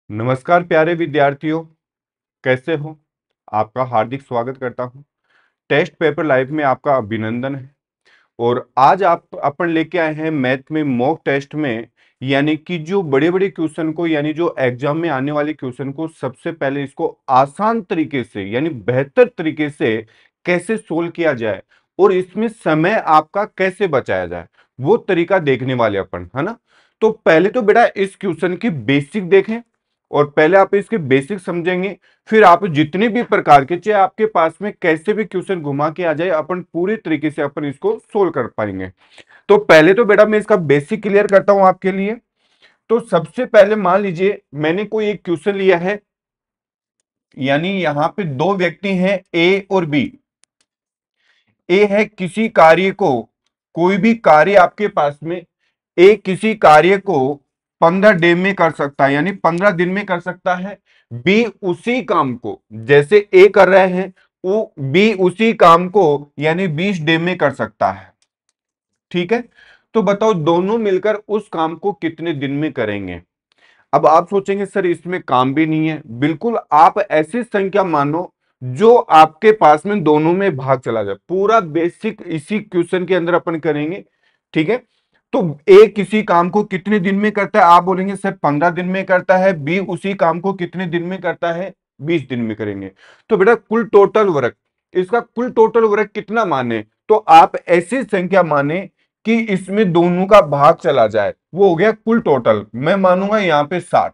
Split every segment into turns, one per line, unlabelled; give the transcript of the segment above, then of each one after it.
नमस्कार प्यारे विद्यार्थियों, कैसे हो? आपका हार्दिक स्वागत करता हूं। टेस्ट पेपर लाइव में आपका अभिनंदन है। और आज आप अपन लेके आए हैं मैथ में मॉक टेस्ट में, यानी कि जो बड़े बड़े क्वेश्चन को, यानी जो एग्जाम में आने वाले क्वेश्चन को सबसे पहले इसको आसान तरीके से यानी बेहतर तरीके से कैसे सोल्व किया जाए और इसमें समय आपका कैसे बचाया जाए, वो तरीका देखने वाले अपन, है ना। तो पहले तो बेटा इस क्वेश्चन की बेसिक देखें और पहले आप इसके बेसिक समझेंगे, फिर आप जितने भी प्रकार के, चाहे आपके पास में कैसे भी क्वेश्चन घुमा के आ जाए, अपन पूरी तरीके से अपन इसको सोल्व कर पाएंगे। तो पहले तो बेटा मैं इसका बेसिक क्लियर करता हूं आपके लिए। तो सबसे पहले मान लीजिए मैंने कोई एक क्वेश्चन लिया है, यानी यहां पे दो व्यक्ति हैं ए और बी। ए है किसी कार्य को, कोई भी कार्य आपके पास में, ए किसी कार्य को 15 डे में कर सकता है, यानी 15 दिन में कर सकता है। बी उसी काम को, जैसे ए कर रहे हैं, वो बी उसी काम को यानी 20 डे में कर सकता है। ठीक है, तो बताओ दोनों मिलकर उस काम को कितने दिन में करेंगे। अब आप सोचेंगे सर इसमें काम भी नहीं है। बिल्कुल, आप ऐसी संख्या मानो जो आपके पास में दोनों में भाग चला जाए। पूरा बेसिक इसी क्वेश्चन के अंदर अपन करेंगे। ठीक है, तो ए किसी काम को कितने दिन में करता है, आप बोलेंगे सर 15 दिन में करता है। बी उसी काम को कितने दिन में करता है, 20 दिन में करेंगे। तो बेटा कुल टोटल वर्क, इसका कुल टोटल वर्क कितना माने, तो आप ऐसी संख्या माने कि इसमें दोनों का भाग चला जाए, वो हो गया कुल टोटल। मैं मानूंगा यहां पे 60।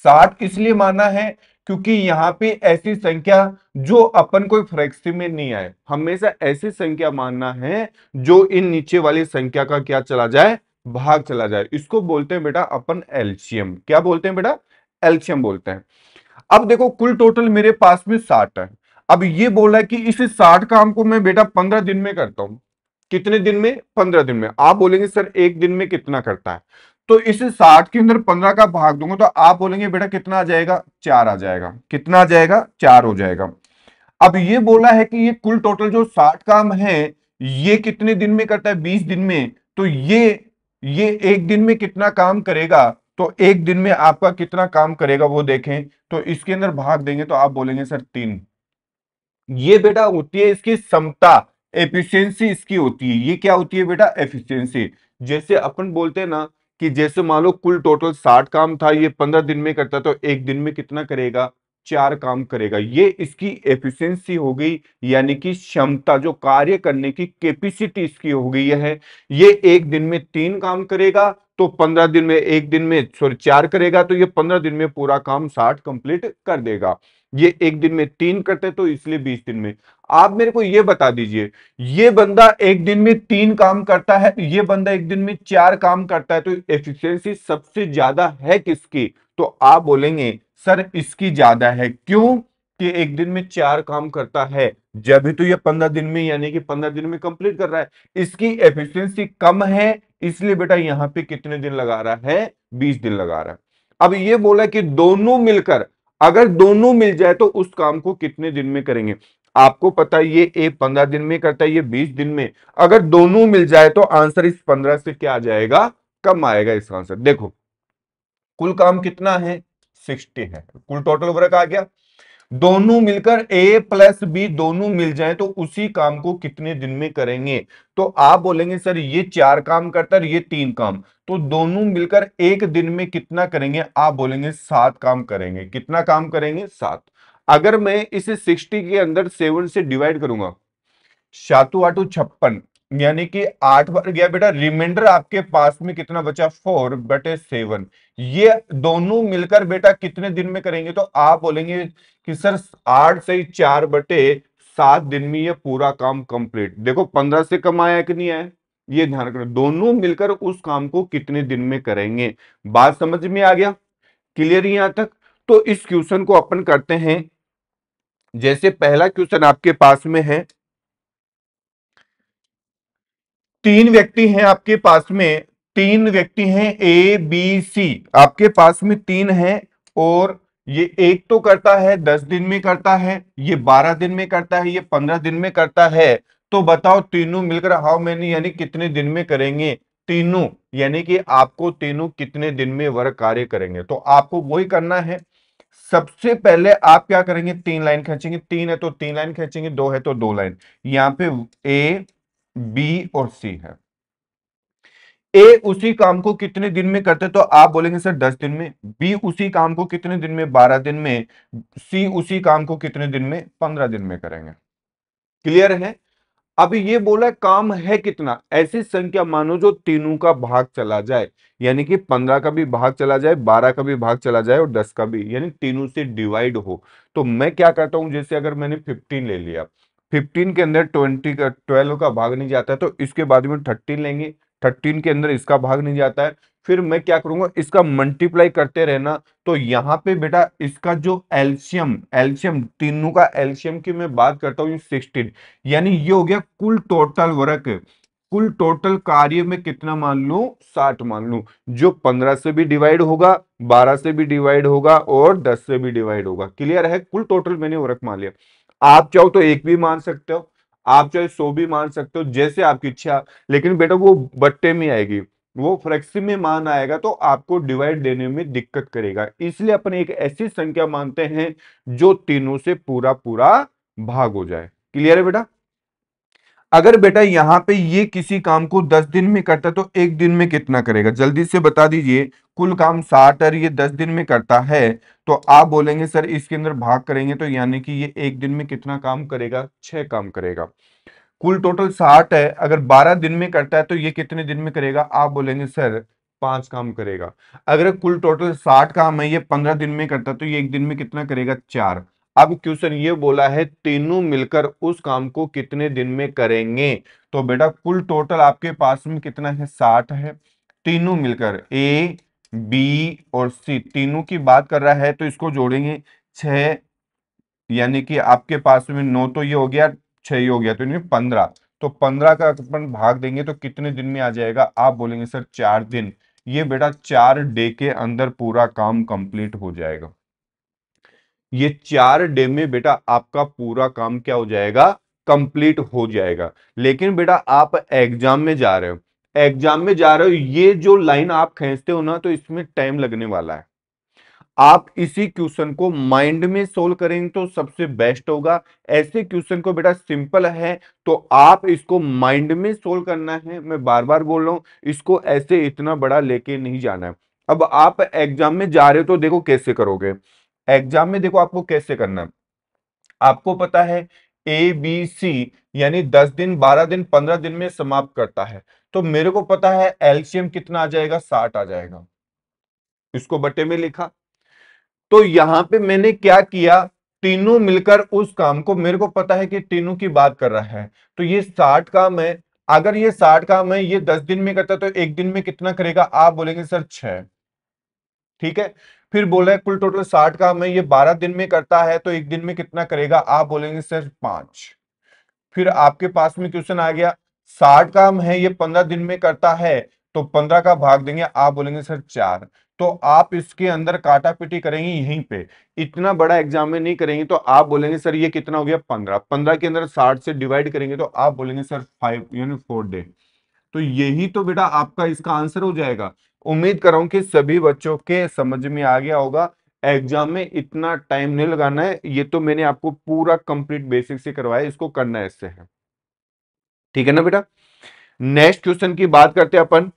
60 इसलिए माना है क्योंकि यहां पे ऐसी संख्या जो अपन कोई फ्रैक्शन में नहीं आए, हमेशा ऐसी संख्या मानना है जो इन नीचे वाली संख्या का क्या चला जाए, भाग चला जाए। इसको बोलते हैं बेटा अपन एलसीएम। क्या बोलते हैं बेटा, एलसीएम बोलते हैं। अब देखो कुल टोटल मेरे पास में 60 है। अब ये बोला है कि इस 60 काम को मैं बेटा 15 दिन में करता हूं। कितने दिन में, 15 दिन में। आप बोलेंगे सर एक दिन में कितना करता है, तो इस 60 के अंदर 15 का भाग दूंगा तो आप बोलेंगे बेटा कितना आ जाएगा, 4 आ जाएगा। कितना आ जाएगा, 4 हो जाएगा। अब ये बोला है कि ये कुल टोटल जो 60 काम है ये कितने दिन में करता है, 20 दिन में। तो ये एक दिन में कितना काम करेगा, तो एक दिन में आपका कितना काम करेगा वो देखें। तो इसके अंदर भाग देंगे तो आप बोलेंगे सर 3। ये बेटा होती है इसकी क्षमता, एफिशिएंसी इसकी होती है। ये क्या होती है बेटा, एफिशिएंसी। जैसे अपन बोलते हैं ना कि जैसे मान लो कुल टोटल 60 काम था, ये 15 दिन में करता, तो एक दिन में कितना करेगा, 4 काम करेगा। ये इसकी एफिशिएंसी हो गई, यानी कि क्षमता, जो कार्य करने की कैपेसिटी इसकी हो गई है। ये एक दिन में 3 काम करेगा, तो 15 दिन में, एक दिन में सॉरी 4 करेगा, तो ये 15 दिन में पूरा काम 60 कंप्लीट कर देगा। ये एक दिन में 3 करते तो इसलिए 20 दिन में। आप मेरे को ये बता दीजिए, ये बंदा एक दिन में 3 काम करता है, ये बंदा एक दिन में 4 काम करता है, तो एफिशिएंसी सबसे ज्यादा है किसकी, तो आप बोलेंगे सर इसकी ज्यादा है। क्यों, कि एक दिन में 4 काम करता है, जब भी तो ये 15 दिन में, यानी कि 15 दिन में कंप्लीट कर रहा है। इसकी एफिशिएंसी कम है, इसलिए बेटा यहां पे कितने दिन लगा रहा है, 20 दिन लगा रहा है। अब ये बोला कि दोनों मिलकर, अगर दोनों मिल जाए तो उस काम को कितने दिन में करेंगे। आपको पता है ये ए 15 दिन में करता है, ये 20 दिन में। अगर दोनों मिल जाए तो आंसर इस 15 से क्या आ जाएगा, कम आएगा इसका आंसर। देखो कुल काम कितना है, 60 है। कुल टोटल वर्क आ गया। दोनों मिलकर ए प्लस बी दोनों मिल जाए तो उसी काम को कितने दिन में करेंगे। तो आप बोलेंगे सर ये 4 काम करता है, ये 3 काम, तो दोनों मिलकर एक दिन में कितना करेंगे, आप बोलेंगे 7 काम करेंगे। कितना काम करेंगे, 7। अगर मैं इसे 60 के अंदर 7 से डिवाइड करूंगा, सातु आठू 56, यानी कि 8 बार गया बेटा, रिमाइंडर आपके पास में कितना बचा, 4/7। ये दोनों मिलकर बेटा कितने दिन में करेंगे, तो आप बोलेंगे कि सर 8 से 4/7 दिन में ये पूरा काम कंप्लीट। देखो 15 से कम आया कि नहीं आया, ये ध्यान रखना। दोनों मिलकर उस काम को कितने दिन में करेंगे। बात समझ में आ गया, क्लियर यहां तक। तो इस क्वेश्चन को अपन करते हैं। जैसे पहला क्वेश्चन आपके पास में है, 3 व्यक्ति हैं आपके पास में, 3 व्यक्ति हैं ए बी सी, आपके पास में 3 हैं। और ये एक तो करता है 10 दिन में करता है, ये 12 दिन में करता है, ये 15 दिन में करता है। तो बताओ तीनों मिलकर हाउ मेनी, यानी कितने दिन में करेंगे तीनों, यानी कि आपको तीनों कितने दिन में वर्क कार्य करेंगे। तो आपको वही करना है। सबसे पहले आप क्या करेंगे, 3 लाइन खींचेंगे, 3 है तो 3 लाइन खींचेंगे, 2 है तो 2 लाइन। यहां पे ए, बी और सी है। ए उसी काम को कितने दिन में करते तो आप बोलेंगे सर 10 दिन में। बी उसी काम को कितने दिन में, 12 दिन में। सी उसी काम को कितने दिन में, 15 दिन में करेंगे। क्लियर है। अब ये बोला काम है कितना, ऐसी संख्या मानो जो तीनों का भाग चला जाए, यानी कि 15 का भी भाग चला जाए, 12 का भी भाग चला जाए और 10 का भी, यानी तीनों से डिवाइड हो। तो मैं क्या करता हूं, जैसे अगर मैंने 15 ले लिया, 15 के अंदर 20 का 12 का भाग नहीं जाता है, तो इसके बाद में 13 लेंगे, 13 के अंदर इसका भाग नहीं जाता है, फिर मैं क्या करूंगा, इसका मल्टीप्लाई करते रहना। तो यहाँ पे बेटा इसका जो एल्शियम, एल्शियम तीनों का एल्शियम की मैं बात करता हूँ 16, यानी ये हो गया कुल टोटल वर्क। कुल टोटल कार्य में कितना मान लू, 60 मान लू, जो 15 से भी डिवाइड होगा, 12 से भी डिवाइड होगा और 10 से भी डिवाइड होगा। क्लियर है, कुल टोटल मैंने वर्क मान लिया। आप चाहो तो एक भी मान सकते हो, आप चाहे 100 भी मान सकते हो, जैसे आपकी इच्छा। लेकिन बेटा वो बट्टे में आएगी, वो फ्रैक्शन में मान आएगा तो आपको डिवाइड देने में दिक्कत करेगा। इसलिए अपन एक ऐसी संख्या मानते हैं जो तीनों से पूरा पूरा भाग हो जाए। क्लियर है बेटा। अगर बेटा यहां पे ये किसी काम को 10 दिन में करता है तो एक दिन में कितना करेगा, जल्दी से बता दीजिए। कुल काम 60 और ये 10 दिन में करता है, तो आप बोलेंगे सर इसके अंदर भाग करेंगे तो यानी कि ये एक दिन में कितना काम करेगा, 6 काम करेगा। कुल टोटल 60 है, अगर 12 दिन में करता है तो ये कितने दिन में करेगा, आप बोलेंगे सर 5 काम करेगा। अगर कुल टोटल 60 काम है, ये 15 दिन में करता है तो ये एक दिन में कितना करेगा, 4। अब क्वेश्चन ये बोला है तीनों मिलकर उस काम को कितने दिन में करेंगे। तो बेटा कुल टोटल आपके पास में कितना है, 60 है। तीनों मिलकर ए, बी और सी तीनों की बात कर रहा है, तो इसको जोड़ेंगे 6, यानी कि आपके पास में 9 तो ये हो गया, 6 ये हो गया, तो 15। तो 15 का अपन भाग देंगे तो कितने दिन में आ जाएगा, आप बोलेंगे सर 4 दिन। ये बेटा 4 डे के अंदर पूरा काम कंप्लीट हो जाएगा। ये 4 डे में बेटा आपका पूरा काम क्या हो जाएगा, कंप्लीट हो जाएगा। लेकिन बेटा आप एग्जाम में जा रहे हो, एग्जाम में जा रहे हो, ये जो लाइन आप खींचते हो ना, तो इसमें टाइम लगने वाला है। आप इसी क्वेश्चन को माइंड में सोल्व करेंगे तो सबसे बेस्ट होगा। ऐसे क्वेश्चन को बेटा सिंपल है तो आप इसको माइंड में सोल्व करना है। मैं बार बार बोल रहा हूं, इसको ऐसे इतना बड़ा लेके नहीं जाना है। अब आप एग्जाम में जा रहे हो तो देखो कैसे करोगे। एग्जाम में देखो आपको कैसे करना है। आपको पता है ए बी सी यानी 10 दिन, 12 दिन, 15 दिन में समाप्त करता है। तो मेरे को पता है एलसीएम कितना आ जाएगा, 60 आ जाएगा। इसको बट्टे में लिखा। तो यहां पे मैंने क्या किया, तीनों मिलकर उस काम को, मेरे को पता है कि तीनों की बात कर रहा है, तो ये 60 काम है। अगर ये 60 काम है, ये 10 दिन में करता है, तो एक दिन में कितना करेगा, आप बोलेंगे सर 6। ठीक है। फिर बोला है कुल टोटल 60 काम है, ये 12 दिन में करता है, तो एक दिन में कितना करेगा, आप बोलेंगे सर 5। फिर आपके पास में क्वेश्चन आ गया, 60 काम है, ये 15 दिन में करता है, तो 15 का भाग देंगे, आप बोलेंगे सर 4। तो आप इसके अंदर काटा पीटी करेंगे यहीं पे, इतना बड़ा एग्जाम में नहीं करेंगे, तो आप बोलेंगे सर ये कितना हो गया, 15। 15 के अंदर 60 से डिवाइड करेंगे तो आप बोलेंगे सर 5 यानी 4 डे। तो यही तो बेटा आपका इसका आंसर हो जाएगा। उम्मीद कर रहा हूं कि सभी बच्चों के समझ में आ गया होगा। एग्जाम में इतना टाइम नहीं लगाना है, ये तो मैंने आपको पूरा कंप्लीट बेसिक से करवाया, इसको करना ऐसे है। ठीक है ना बेटा। नेक्स्ट क्वेश्चन की बात करते हैं अपन।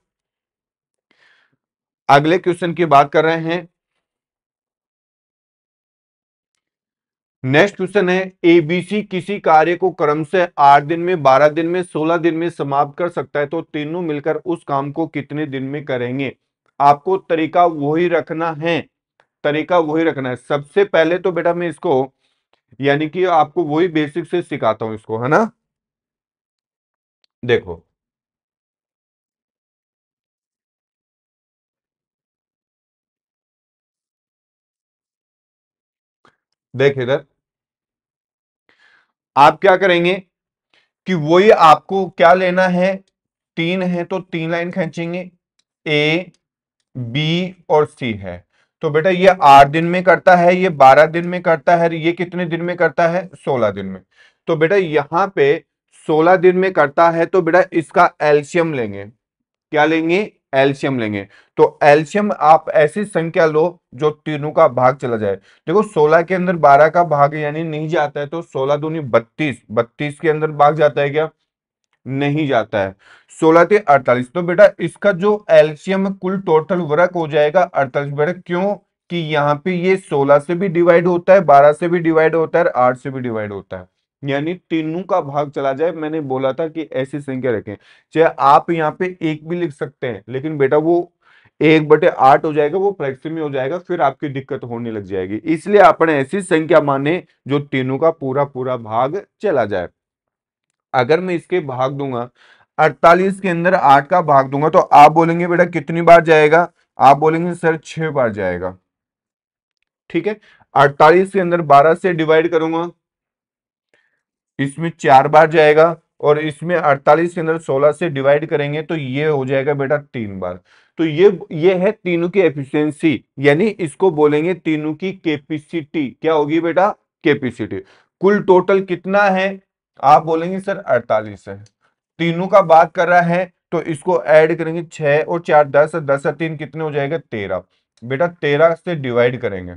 अगले क्वेश्चन की बात कर रहे हैं। नेक्स्ट क्वेश्चन है, एबीसी किसी कार्य को क्रम से 8 दिन में, 12 दिन में, 16 दिन में समाप्त कर सकता है, तो तीनों मिलकर उस काम को कितने दिन में करेंगे। आपको तरीका वही रखना है, तरीका वही रखना है। सबसे पहले तो बेटा मैं इसको, यानी कि आपको वही बेसिक से सिखाता हूं इसको, है ना। देखो, देख इधर, आप क्या करेंगे कि वही आपको क्या लेना है, 3 है तो 3 लाइन खींचेंगे, ए, बी और सी है। तो बेटा ये 8 दिन में करता है, ये 12 दिन में करता है, ये कितने दिन में करता है, 16 दिन में। तो बेटा यहां पे 16 दिन में करता है, तो बेटा इसका एल्शियम लेंगे। क्या लेंगे, एलसीएम लेंगे। तो एलसीएम आप ऐसी संख्या लो जो तीनों का भाग चला जाए। देखो 16 के अंदर 12 का भाग यानी नहीं जाता है, तो 16 दूनी 32, 32 के अंदर भाग जाता है क्या? नहीं जाता है। 16 × 48, तो बेटा इसका जो एलसीएम कुल टोटल वर्क हो जाएगा 48। बेटा क्यों? कि यहाँ पे ये 16 से भी डिवाइड होता है, 12 से भी डिवाइड होता है और 8 से भी डिवाइड होता है, यानी तीनों का भाग चला जाए। मैंने बोला था कि ऐसी संख्या रखें। चाहे आप यहाँ पे एक भी लिख सकते हैं, लेकिन बेटा वो 1/8 हो जाएगा, वो फ्रैक्शन में हो जाएगा, फिर आपकी दिक्कत होने लग जाएगी। इसलिए आपने ऐसी संख्या माने जो तीनों का पूरा पूरा भाग चला जाए। अगर मैं इसके भाग दूंगा, 48 के अंदर 8 का भाग दूंगा, तो आप बोलेंगे बेटा कितनी बार जाएगा? आप बोलेंगे सर 6 बार जाएगा। ठीक है, 48 के अंदर 12 से डिवाइड करूंगा, इसमें 4 बार जाएगा, और इसमें 48 के अंदर 16 से डिवाइड करेंगे तो ये हो जाएगा बेटा 3 बार। तो ये है तीनों की एफिशिएंसी, यानी इसको बोलेंगे तीनों की कैपेसिटी। क्या होगी बेटा? कैपेसिटी। कुल टोटल कितना है? आप बोलेंगे सर 48 है। तीनों का बात कर रहा है तो इसको ऐड करेंगे, 6 और 4 10, 10 और 3 कितने हो जाएगा? 13। बेटा 13 से डिवाइड करेंगे।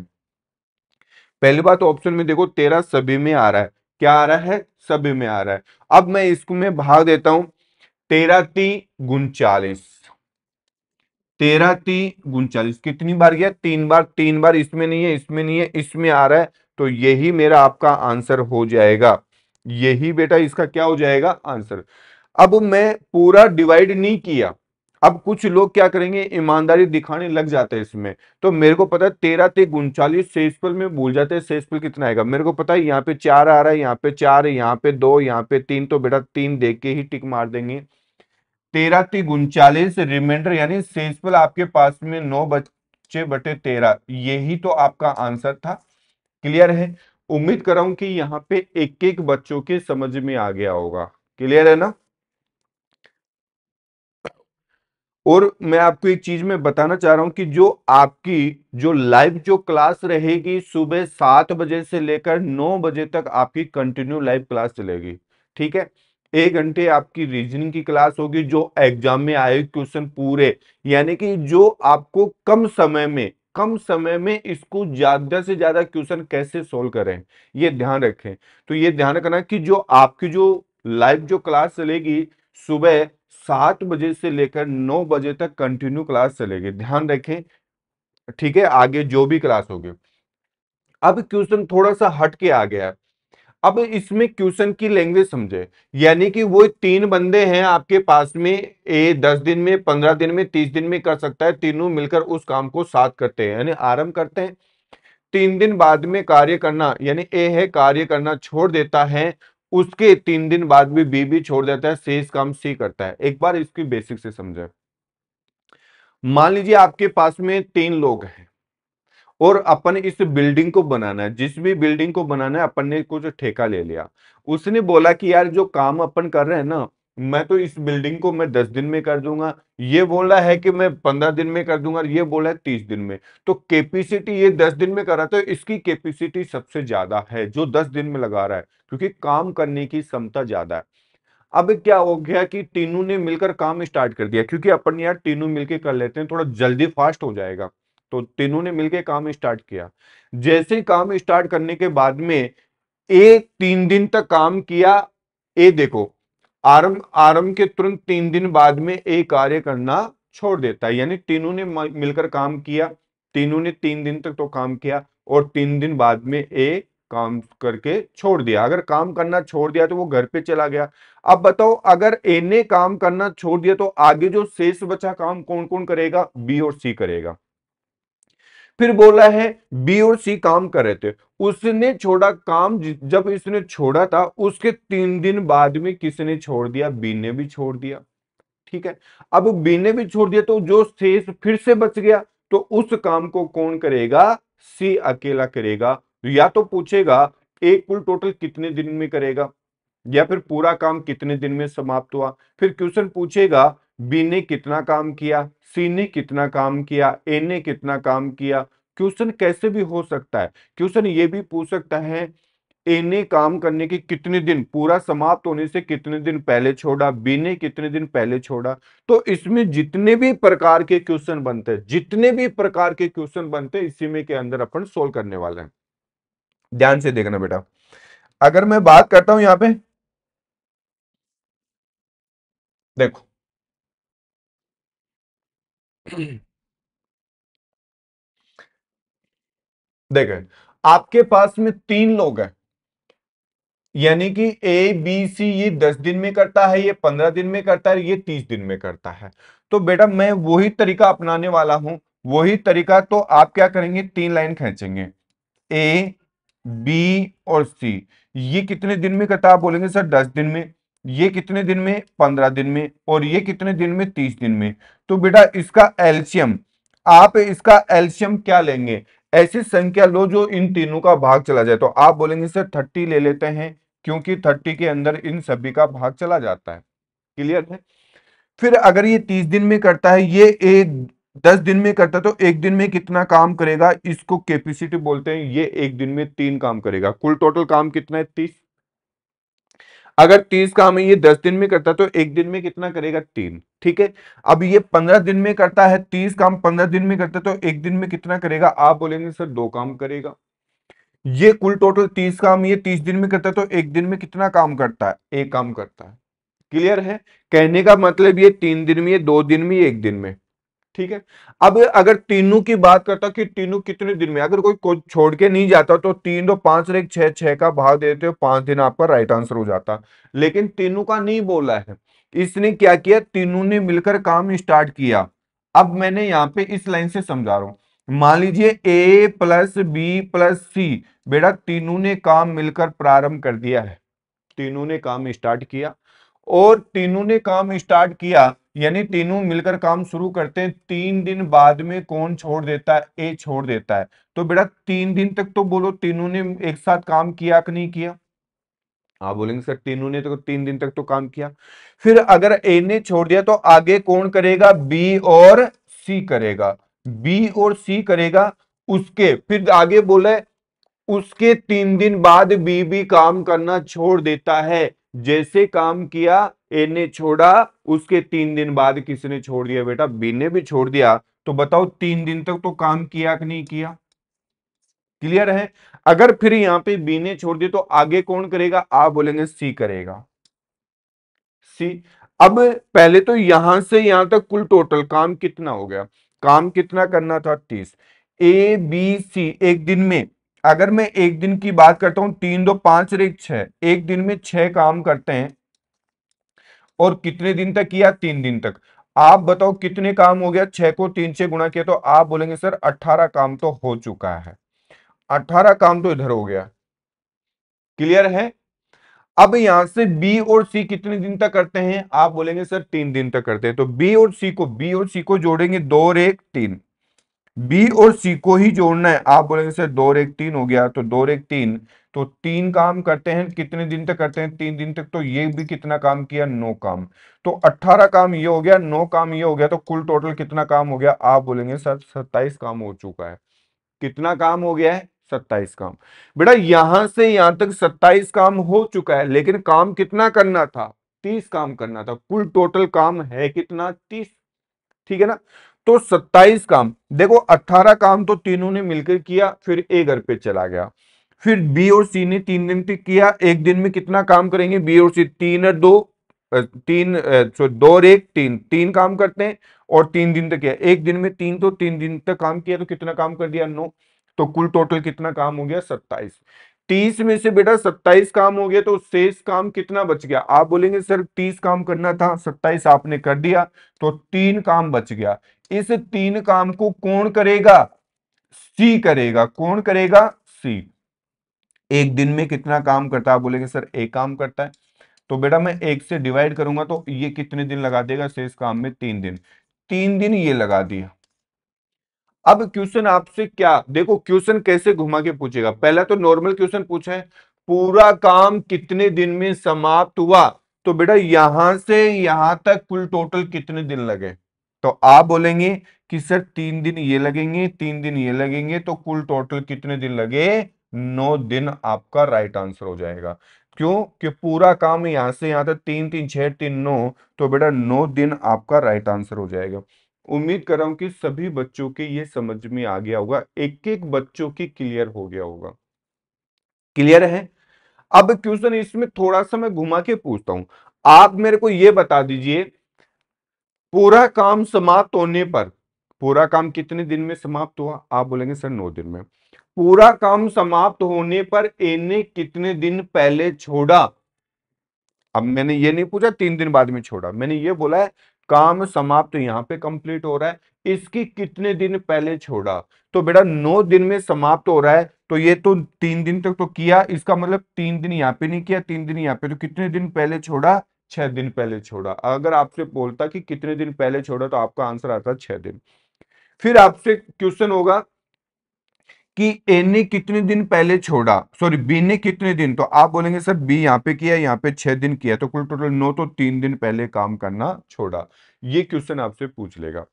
पहली बात ऑप्शन में देखो 13 सभी में आ रहा है। क्या आ रहा है? सभी में आ रहा है। अब मैं इसको में भाग देता हूं, 13 × 39, 13 × 39 कितनी बार गया? 3 बार। 3 बार इसमें नहीं है, इसमें नहीं है, इसमें आ रहा है, तो यही मेरा आपका आंसर हो जाएगा। यही बेटा इसका क्या हो जाएगा? आंसर। अब मैं पूरा डिवाइड नहीं किया। अब कुछ लोग क्या करेंगे, ईमानदारी दिखाने लग जाते हैं इसमें। तो मेरे को पता है 13 × 39 शेषफल में भूल जाते हैं शेषफल कितना आएगा। मेरे को पता है यहाँ पे 4 आ रहा है, यहाँ पे 4 है, यहाँ पे 2, यहाँ पे 3, तो बेटा 3 देख के ही टिक मार देंगे। 13 × 39 रिमाइंडर यानी शेषफल आपके पास में 9/13, यही तो आपका आंसर था। क्लियर है? उम्मीद कर रहा हूं कि यहाँ पे एक एक बच्चों के समझ में आ गया होगा। क्लियर है ना? और मैं आपको एक चीज में बताना चाह रहा हूं कि जो आपकी जो लाइव जो क्लास रहेगी सुबह 7 बजे से लेकर 9 बजे तक आपकी कंटिन्यू लाइव क्लास चलेगी। ठीक है, 1 घंटे आपकी रीजनिंग की क्लास होगी, जो एग्जाम में आए क्वेश्चन पूरे, यानी कि जो आपको कम समय में इसको ज्यादा से ज्यादा क्वेश्चन कैसे सोल्व करें, ये ध्यान रखें। तो ये ध्यान रखना कि जो आपकी जो लाइव जो क्लास चलेगी सुबह 7 बजे से लेकर 9 बजे तक कंटिन्यू क्लास चलेगी, ध्यान रखें। ठीक है, आगे जो भी क्लास होगी। अब क्वेश्चन थोड़ा सा हट के आ गया है। अब इसमें क्वेश्चन की लैंग्वेज समझे, यानी कि वो 3 बंदे हैं आपके पास में, ए 10 दिन में, 15 दिन में, 30 दिन में कर सकता है, तीनों मिलकर उस काम को साथ करते हैं, यानी आरंभ करते हैं। 3 दिन बाद में कार्य करना, यानी ए है कार्य करना छोड़ देता है, उसके 3 दिन बाद बी भी छोड़ देता है, शेष काम सी करता है। एक बार इसकी बेसिक से समझे। मान लीजिए आपके पास में 3 लोग हैं और अपन इस बिल्डिंग को बनाना है, जिस भी बिल्डिंग को बनाना है अपन ने कुछ ठेका ले लिया। उसने बोला कि यार जो काम अपन कर रहे हैं ना, मैं तो इस बिल्डिंग को मैं 10 दिन में कर दूंगा, ये बोल रहा है कि मैं 15 दिन में कर दूंगा, ये बोला है 30 दिन में। तो कैपेसिटी ये 10 दिन में कर रहा था, तो इसकी कैपेसिटी सबसे ज्यादा है जो 10 दिन में लगा रहा है, क्योंकि काम करने की क्षमता ज्यादा है। अब क्या हो गया कि तीनों ने मिलकर काम स्टार्ट कर दिया, क्योंकि अपन यार तीनों मिलकर कर लेते हैं, थोड़ा जल्दी फास्ट हो जाएगा। तो तीनों ने मिलकर काम स्टार्ट किया। जैसे ही काम स्टार्ट करने के बाद में ए 3 दिन तक काम किया। ए देखो, आरंभ आरंभ के तुरंत 3 दिन बाद में ए कार्य करना छोड़ देता है, यानी तीनों ने मिलकर काम किया। तीनों ने 3 दिन तक तो काम किया और 3 दिन बाद में ए काम करके छोड़ दिया। अगर काम करना छोड़ दिया तो वो घर पे चला गया। अब बताओ, अगर ए ने काम करना छोड़ दिया तो आगे जो शेष बचा काम कौन कौन करेगा? बी और सी करेगा। फिर बोला है बी और सी काम कर रहे थे, उसने छोड़ा काम, जब इसने छोड़ा था उसके 3 दिन बाद में किसने छोड़ दिया? बी ने भी छोड़ दिया। ठीक है, अब बी ने भी छोड़ दिया तो जो शेष फिर से बच गया, तो उस काम को कौन करेगा? सी अकेला करेगा। या तो पूछेगा एक कुल टोटल कितने दिन में करेगा, या फिर पूरा काम कितने दिन में समाप्त हुआ। फिर क्वेश्चन पूछेगा बी ने कितना काम किया, सी ने कितना काम किया, ए ने कितना काम किया। क्वेश्चन कैसे भी हो सकता है, क्वेश्चन ये भी पूछ सकता है ए ने काम करने के कितने दिन, पूरा समाप्त होने से कितने दिन पहले छोड़ा, बी ने कितने दिन पहले छोड़ा। तो इसमें जितने भी प्रकार के क्वेश्चन बनते हैं, जितने भी प्रकार के क्वेश्चन बनते हैं, इसी में के अंदर अपन सोल्व करने वाले हैं। ध्यान से देखना बेटा, अगर मैं बात करता हूं यहां पे, देखो देखें, आपके पास में तीन लोग हैं, यानी कि ए बी सी, ये 10 दिन में करता है, ये 15 दिन में करता है, ये 30 दिन में करता है। तो बेटा मैं वही तरीका अपनाने वाला हूं, वही तरीका। तो आप क्या करेंगे, तीन लाइन खींचेंगे, ए बी और सी। ये कितने दिन में करता है, आप बोलेंगे सर 10 दिन में, ये कितने दिन में, 15 दिन में, और ये कितने दिन में, 30 दिन में। तो बेटा इसका एलसीएम, आप इसका एलसीएम क्या लेंगे, ऐसी संख्या लो जो इन तीनों का भाग चला जाए। तो आप बोलेंगे सर 30 ले लेते हैं, क्योंकि 30 के अंदर इन सभी का भाग चला जाता है। क्लियर है। फिर अगर ये 30 दिन में करता है, ये एक 10 दिन में करता है, तो एक दिन में कितना काम करेगा, इसको कैपेसिटी बोलते हैं। ये एक दिन में 3 काम करेगा, कुल टोटल काम कितना है, 30। अगर 30 काम है, ये 10 दिन में करता है, तो एक दिन में कितना करेगा, 3। ठीक है। अब ये 15 दिन में करता है, 30 काम 15 दिन में करता है, तो एक दिन में कितना करेगा, आप बोलेंगे सर 2 काम करेगा। ये कुल टोटल 30 काम ये 30 दिन में करता है, तो एक दिन में कितना काम करता है, एक काम करता है। क्लियर है। कहने का मतलब ये 3 दिन में, ये 2 दिन में, ये एक दिन में। ठीक है। अब अगर तीनों की बात करता कि तीनों कितने दिन में, अगर कोई छोड़ के नहीं जाता, तो 3 दो 5 और 1 6, 6 का भाग देते हो, 5 दिन आपका राइट आंसर हो जाता। लेकिन तीनों का नहीं बोला है, इसने क्या किया, तीनों ने मिलकर काम स्टार्ट किया। अब मैंने यहां पे इस लाइन से समझा रहा हूं, मान लीजिए ए प्लस बी प्लस सी, बेटा तीनों ने काम मिलकर प्रारंभ कर दिया है, तीनों ने काम स्टार्ट किया, और तीनों ने काम स्टार्ट किया, यानी तीनों मिलकर काम शुरू करते हैं। 3 दिन बाद में कौन छोड़ देता है, ए छोड़ देता है। तो बेटा 3 दिन तक तो बोलो तीनों ने एक साथ काम किया कि नहीं किया, आप बोलेंगे सर तीनों ने तो 3 दिन तक तो काम किया। फिर अगर ए ने छोड़ दिया, तो आगे कौन करेगा, बी और सी करेगा, बी और सी करेगा। उसके फिर आगे बोले, उसके 3 दिन बाद बी भी काम करना छोड़ देता है। जैसे काम किया, ए ने छोड़ा, उसके 3 दिन बाद किसने छोड़ दिया, बेटा बी ने भी छोड़ दिया। तो बताओ 3 दिन तक तो काम किया कि नहीं किया। क्लियर है। अगर फिर यहां पे बी ने छोड़ दिया, तो आगे कौन करेगा, आप बोलेंगे सी करेगा, सी। अब पहले तो यहां से यहां तक कुल टोटल काम कितना हो गया, काम कितना करना था, 30। ए बी सी एक दिन में, अगर मैं एक दिन की बात करता हूं, 3 दो 5 और 1 6, एक दिन में 6 काम करते हैं। और कितने दिन तक किया, 3 दिन तक। आप बताओ कितने काम हो गया, 6 को 3 से गुणा किया, तो आप बोलेंगे सर 18 काम तो हो चुका है, 18 काम तो इधर हो गया। क्लियर है। अब यहां से बी और सी कितने दिन तक करते हैं, आप बोलेंगे सर 3 दिन तक करते हैं। तो बी और सी को जोड़ेंगे, 2 और 1 3, बी और सी को ही जोड़ना है। आप बोलेंगे सर 2 और 1 3 हो गया, तो 2 और 1 3, तो 3 काम करते हैं, कितने दिन तक करते हैं, 3 दिन तक। तो ये भी कितना काम किया, 9 काम। तो 18 काम ये हो गया, 9 काम ये हो गया, तो कुल टोटल कितना काम हो गया, आप बोलेंगे सर 27 काम हो चुका है। कितना काम हो गया है, 27 काम। बेटा यहां से यहां तक 27 काम हो चुका है, लेकिन काम कितना करना था, 30 काम करना था। कुल टोटल काम है कितना, 30। ठीक है ना। तो 27 काम, देखो 18 काम तो तीनों ने मिलकर किया, फिर ए घर पे चला गया। फिर बी और सी ने 3 दिन तक किया, एक दिन में कितना काम करेंगे, बी और सी 3 और 2 तीन, 2 और 1 3, 3 काम करते हैं। और 3 दिन तक किया, एक दिन में 3, तो 3 दिन तक काम किया, तो कितना काम कर दिया, 9। तो कुल टोटल कितना काम हो गया, 27। 30 में से बेटा 27 काम हो गया, तो शेष काम कितना बच गया, आप बोलेंगे सर 30 काम करना था, 27 आपने कर दिया, तो 3 काम बच गया। इस 3 काम को कौन करेगा, सी करेगा। कौन करेगा, सी। एक दिन में कितना काम करता है, आप बोलेंगे सर एक काम करता है। तो बेटा मैं एक से डिवाइड करूंगा, तो ये कितने दिन लगा देगा, शेष काम में 3 दिन, 3 दिन ये लगा दिया। अब क्वेश्चन आपसे क्या, देखो क्वेश्चन कैसे घुमा के पूछेगा। पहला तो नॉर्मल क्वेश्चन पूछा है, पूरा काम कितने दिन में समाप्त हुआ। तो बेटा यहां से यहां तक कुल टोटल कितने दिन लगे, तो आप बोलेंगे कि सर 3 दिन ये लगेंगे, 3 दिन ये लगेंगे, तो कुल टोटल कितने दिन लगे, 9 दिन आपका राइट आंसर हो जाएगा। क्यों? कि पूरा काम यहां से यहां तक 3 3 6 3 9, तो बेटा 9 दिन आपका राइट आंसर हो जाएगा। उम्मीद कर रहा हूं कि सभी बच्चों के ये समझ में आ गया होगा, एक एक बच्चों की क्लियर हो गया होगा। क्लियर है? अब क्वेश्चन इसमें थोड़ा सा मैं घुमा के पूछता हूं, आप मेरे को ये बता दीजिए, पूरा काम समाप्त होने पर, पूरा काम कितने दिन में समाप्त हुआ? आप बोलेंगे सर 9 दिन में। पूरा काम समाप्त होने पर ए ने कितने दिन पहले छोड़ा? अब मैंने ये नहीं पूछा 3 दिन बाद में छोड़ा, मैंने ये बोला है काम समाप्त यहां पे कंप्लीट हो रहा है, इसकी कितने दिन पहले छोड़ा? तो बेटा 9 दिन में समाप्त हो रहा है, तो ये तो 3 दिन तक तो किया, इसका मतलब 3 दिन यहाँ पे नहीं किया, 3 दिन यहाँ पे, तो कितने दिन पहले छोड़ा? 6 दिन पहले छोड़ा। अगर आपसे बोलता कि कितने दिन पहले छोड़ा, तो आपका आंसर आता 6 दिन। फिर आपसे क्वेश्चन होगा कि ए ने कितने दिन पहले छोड़ा, सॉरी बी ने कितने दिन, तो आप बोलेंगे सर बी यहाँ पे किया, यहाँ पे 6 दिन किया, तो कुल टोटल 9, तो 3 दिन पहले काम करना छोड़ा। ये क्वेश्चन आपसे पूछ लेगा।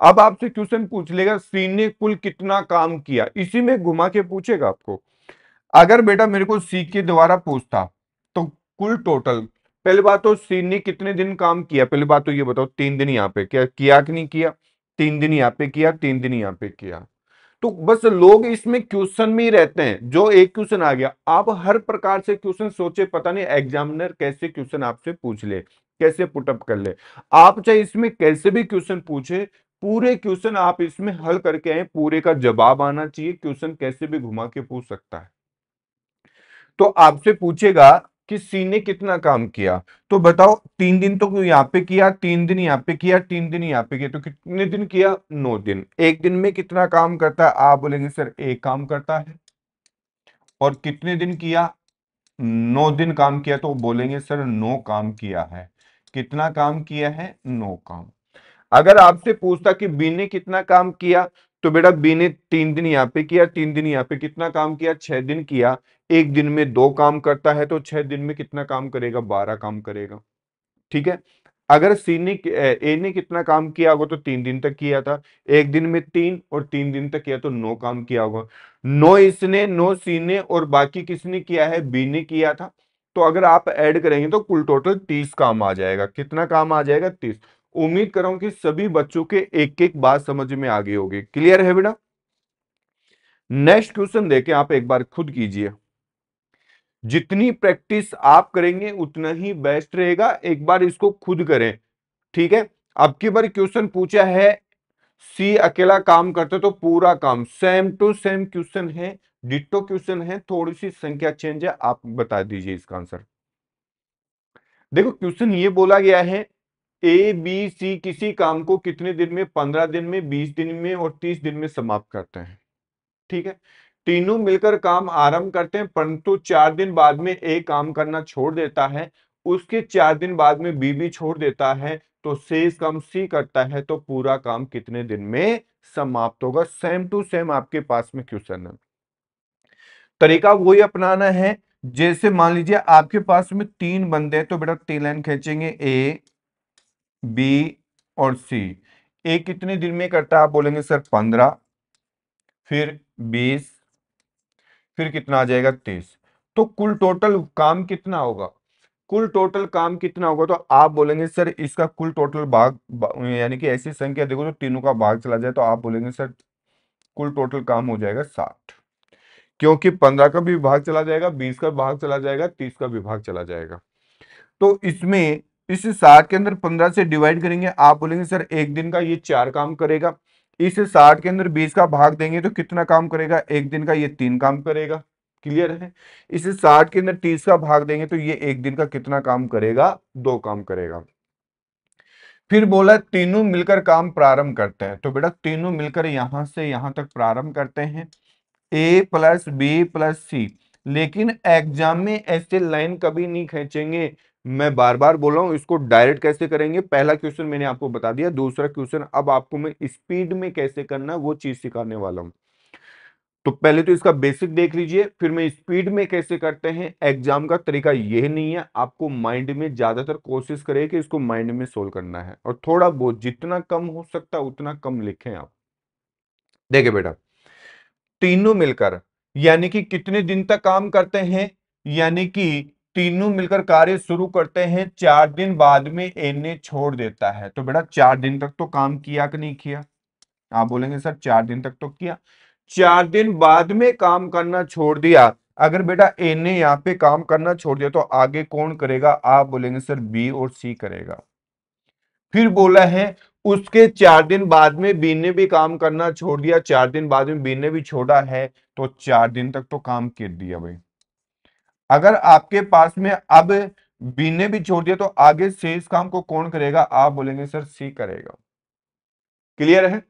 अब आपसे क्वेश्चन पूछ लेगा सी ने कुल कितना काम किया, इसी में घुमा के पूछेगा आपको। अगर बेटा मेरे को सी के द्वारा पूछता, तो कुल टोटल, पहली बात तो सी ने कितने दिन काम किया, पहली बात तो ये बताओ, 3 दिन यहाँ पे क्या किया कि नहीं किया? 3 दिन यहाँ पे किया, 3 दिन यहाँ पे किया। तो बस लोग इसमें क्वेश्चन में ही रहते हैं, जो एक क्वेश्चन आ गया, आप हर प्रकार से क्वेश्चन सोचे, पता नहीं एग्जामिनर कैसे क्वेश्चन आपसे पूछ ले, कैसे पुटअप कर ले। आप चाहे इसमें कैसे भी क्वेश्चन पूछे, पूरे क्वेश्चन आप इसमें हल करके आए, पूरे का जवाब आना चाहिए, क्वेश्चन कैसे भी घुमा के पूछ सकता है। तो आपसे पूछेगा कि सी ने कितना काम किया, तो बताओ 3 दिन तो यहाँ पे किया, 3 दिन यहाँ पे किया, 3 दिन यहाँ पे किया, तो कितने दिन किया? 9 दिन। एक दिन में कितना काम करता है? आप बोलेंगे सर एक काम करता है। और कितने दिन किया? 9 दिन काम किया, तो बोलेंगे सर 9 काम किया है। कितना काम किया है? 9 काम। अगर आपसे पूछता कि बी ने कितना काम किया, तो बेटा बी ने 3 दिन यहाँ पे किया, 3 दिन यहाँ पे, कितना काम किया? 6 दिन किया। एक दिन में 2 काम करता है, तो 6 दिन में कितना काम करेगा? 12 काम करेगा। ठीक है। अगर सी ने ए ने कितना काम किया होगा, तो 3 दिन तक किया था, एक दिन में 3 और 3 दिन तक किया, तो 9 काम किया होगा। 9 इसने, 9 सी ने, और बाकी किसने किया है? बी ने किया था। तो अगर आप ऐड करेंगे तो कुल टोटल 30 काम आ जाएगा। कितना काम आ जाएगा? 30। उम्मीद कर रहा हूं कि सभी बच्चों के एक एक बात समझ में आ गई होगी। क्लियर है बेटा? नेक्स्ट क्वेश्चन देके आप एक बार खुद कीजिए। जितनी प्रैक्टिस आप करेंगे उतना ही बेस्ट रहेगा, एक बार इसको खुद करें। ठीक है। अब की बार क्वेश्चन पूछा है सी अकेला काम करते, तो पूरा काम सेम टू सेम क्वेश्चन है, डिट्टो क्वेश्चन है, थोड़ी सी संख्या चेंज है, आप बता दीजिए इसका आंसर। देखो क्वेश्चन ये बोला गया है ए बी सी किसी काम को कितने दिन में, 15 दिन में, 20 दिन में और 30 दिन में समाप्त करते हैं। ठीक है। तीनों मिलकर काम आरंभ करते हैं, परंतु 4 दिन बाद में ए काम करना छोड़ देता है, उसके 4 दिन बाद में बी भी छोड़ देता है, तो शेष काम सी करता है, तो पूरा काम कितने दिन में समाप्त होगा? सेम टू सेम आपके पास में क्वेश्चन है, तरीका वही अपनाना है। जैसे मान लीजिए आपके पास में 3 बंदे हैं, तो बेटा 3 लाइन खींचेंगे, ए बी और सी। ए कितने दिन में करता है? आप बोलेंगे सर 15, फिर 20, फिर कितना आ जाएगा? 30। तो कुल टोटल काम कितना होगा? कुल टोटल काम कितना होगा? तो आप बोलेंगे सर इसका कुल टोटल यानी कि ऐसी संख्या देखो तो तीनों का भाग चला जाए, तो आप बोलेंगे सर कुल टोटल काम हो जाएगा 60, क्योंकि 15 का भी भाग चला जाएगा, 20 का भाग चला जाएगा, 30 का भी भाग चला जाएगा। तो इसमें इस 60 के अंदर 15 से डिवाइड करेंगे, आप बोलेंगे सर एक दिन का ये 4 काम करेगा। इस 60 के अंदर 20 का भाग देंगे, तो कितना काम करेगा? एक दिन का ये 3 काम करेगा। क्लियर है? इस 60 के अंदर 30 का भाग देंगे, तो ये एक दिन का कितना काम करेगा? 2 काम करेगा। फिर बोला तीनों मिलकर काम प्रारंभ करते हैं, तो बेटा तीनों मिलकर यहां से यहां तक प्रारंभ करते हैं, ए प्लस बी प्लस सी। लेकिन एग्जाम में ऐसे लाइन कभी नहीं खींचेंगे, मैं बार बार बोल रहा हूं, इसको डायरेक्ट कैसे करेंगे? पहला क्वेश्चन मैंने आपको बता दिया, दूसरा क्वेश्चन अब आपको मैं स्पीड में कैसे करना है वो चीज सिखाने वाला हूं। तो पहले तो इसका बेसिक देख लीजिए, फिर मैं स्पीड में कैसे करते हैं। एग्जाम का तरीका यह नहीं है, आपको माइंड में ज्यादातर कोशिश करें कि इसको माइंड में सोल्व करना है, और थोड़ा बहुत जितना कम हो सकता है उतना कम लिखें आप। देखिए बेटा, तीनों मिलकर यानी कि कितने दिन तक काम करते हैं, यानी कि तीनों मिलकर कार्य शुरू करते हैं, 4 दिन बाद में ए ने छोड़ देता है। तो बेटा 4 दिन तक तो काम किया कि नहीं किया? आप बोलेंगे सर 4 दिन तक तो किया। 4 दिन बाद में काम करना छोड़ दिया, अगर बेटा ए ने यहाँ पे काम करना छोड़ दिया तो आगे कौन करेगा? आप बोलेंगे सर बी और सी करेगा। फिर बोला है उसके 4 दिन बाद में बी ने भी काम करना छोड़ दिया, 4 दिन बाद में बी ने भी छोड़ा है, तो 4 दिन तक तो काम कर दिया भाई। अगर आपके पास में अब बी ने भी छोड़ दिया तो आगे शेष काम को कौन करेगा? आप बोलेंगे सर सी करेगा। क्लियर है?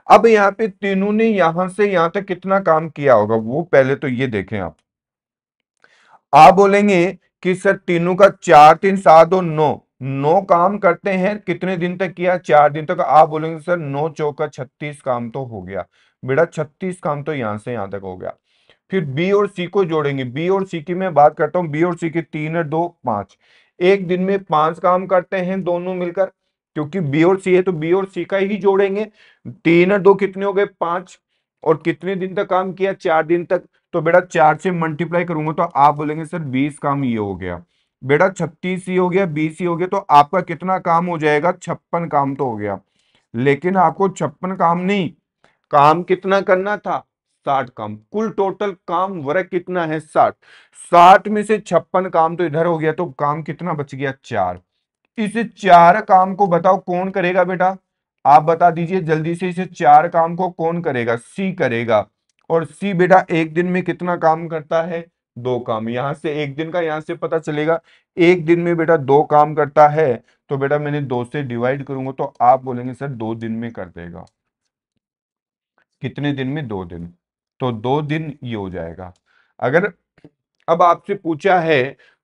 अब यहाँ पे तीनों ने यहां से यहां तक कितना काम किया होगा वो पहले तो ये देखें आप बोलेंगे कि सर तीनों का 4 3 7 और 9, 9 काम करते हैं, कितने दिन तक किया? 4 दिन तक। आप बोलेंगे सर 9 चौका 36 काम तो हो गया। बेटा 36 काम तो यहां से यहां तक हो गया। फिर बी और सी को जोड़ेंगे, बी और सी की मैं बात करता हूं, बी और सी के 3 और 2 5, एक दिन में 5 काम करते हैं दोनों मिलकर, क्योंकि बी और सी है तो बी और सी का ही जोड़ेंगे। 3 और 2 कितने हो गए? 5। और कितने दिन तक काम किया? 4 दिन तक। तो बेटा 4 से मल्टीप्लाई करूंगा तो आप बोलेंगे सर 20 काम ये हो गया। बेटा 36 ही हो गया, 20 ही हो गया, तो आपका कितना काम हो जाएगा? 56 काम तो हो गया। लेकिन आपको 56 काम नहीं, काम कितना करना था? 60 काम। कुल टोटल काम वर्क कितना है? 60। 60 में से 56 काम तो इधर हो गया, तो काम कितना बच गया? 4। इस 4 काम को बताओ कौन करेगा बेटा? आप बता दीजिए जल्दी से, इस 4 काम को कौन करेगा? सी करेगा। और सी बेटा एक दिन में कितना काम करता है? 2 काम। यहां से एक दिन का यहां से पता चलेगा, एक दिन में बेटा 2 काम करता है, तो बेटा मैंने 2 से डिवाइड करूंगा तो आप बोलेंगे सर 2 दिन में कर देगा। कितने दिन में? 2 दिन। तो 2 दिन ये हो जाएगा। अगर अब आपसे पूछा है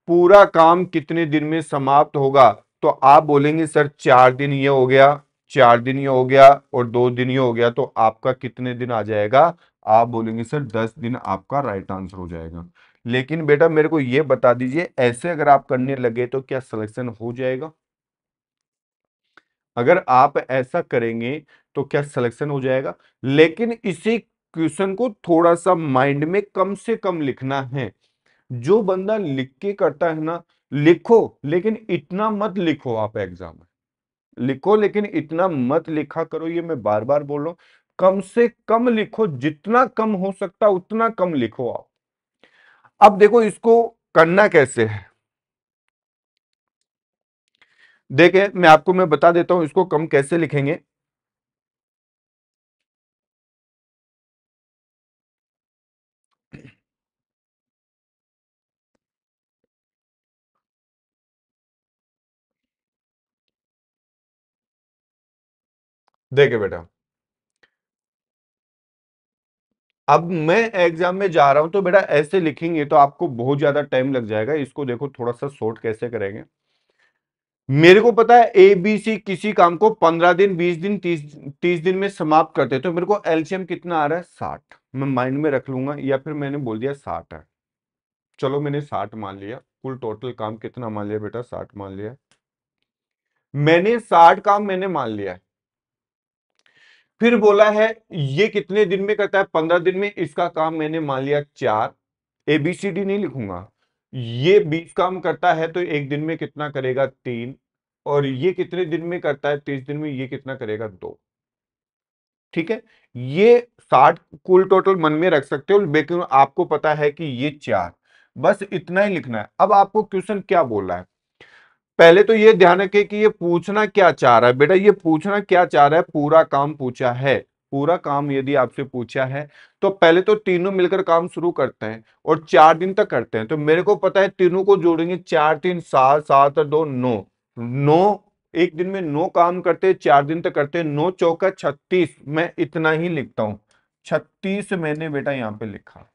पूरा काम कितने दिन में समाप्त होगा, तो आप बोलेंगे सर 4 दिन ये हो गया, 4 दिन ये हो गया और 2 दिन ये हो गया, तो आपका कितने दिन आ जाएगा? आप बोलेंगे सर 10 दिन आपका राइट आंसर हो जाएगा। लेकिन बेटा मेरे को ये बता दीजिए, ऐसे अगर आप करने लगे तो क्या सिलेक्शन हो जाएगा? अगर आप ऐसा करेंगे तो क्या सिलेक्शन हो जाएगा? लेकिन इसी क्वेश्चन को थोड़ा सा माइंड में कम से कम लिखना है। जो बंदा लिख के करता है ना, लिखो लेकिन इतना मत लिखो, आप एग्जाम में लिखो लेकिन इतना मत लिखा करो, ये मैं बार बार बोल रहा हूं। कम से कम लिखो, जितना कम हो सकता उतना कम लिखो आप। अब देखो इसको करना कैसे है, देखे मैं बता देता हूं इसको कम कैसे लिखेंगे। देखे बेटा, अब मैं एग्जाम में जा रहा हूं तो बेटा ऐसे लिखेंगे तो आपको बहुत ज्यादा टाइम लग जाएगा। इसको देखो थोड़ा सा शॉर्ट कैसे करेंगे। मेरे को पता है ए बी सी किसी काम को 15 दिन 20 दिन 30 दिन में समाप्त करते हैं, तो मेरे को एलसीएम कितना आ रहा है? 60। मैं माइंड में रख लूंगा, या फिर मैंने बोल दिया 60 है। चलो मैंने 60 मान लिया। कुल टोटल काम कितना मान लिया बेटा? 60 मान लिया। मैंने 60 काम मैंने मान लिया है। फिर बोला है ये कितने दिन में करता है? 15 दिन में। इसका काम मैंने मान लिया 4। एबीसीडी नहीं लिखूंगा। ये 20 काम करता है तो एक दिन में कितना करेगा? 3। और ये कितने दिन में करता है? 30 दिन में। ये कितना करेगा? 2। ठीक है, ये 60 कुल टोटल मन में रख सकते हो, लेकिन आपको पता है कि ये 4। बस इतना ही लिखना है। अब आपको क्वेश्चन क्या बोल रहा है, पहले तो ये ध्यान रखें कि ये पूछना क्या चाह रहा है। बेटा ये पूछना क्या चाह रहा है? पूरा काम पूछा है। पूरा काम यदि आपसे पूछा है तो पहले तो तीनों मिलकर काम शुरू करते हैं और 4 दिन तक करते हैं। तो मेरे को पता है तीनों को जोड़ेंगे, 4 3 7, 7 और 2 9। 9 एक दिन में 9 काम करते हैं, 4 दिन तक करते हैं। 9 चौका 36, मैं इतना ही लिखता हूं। 36 मैंने बेटा यहां पे लिखा।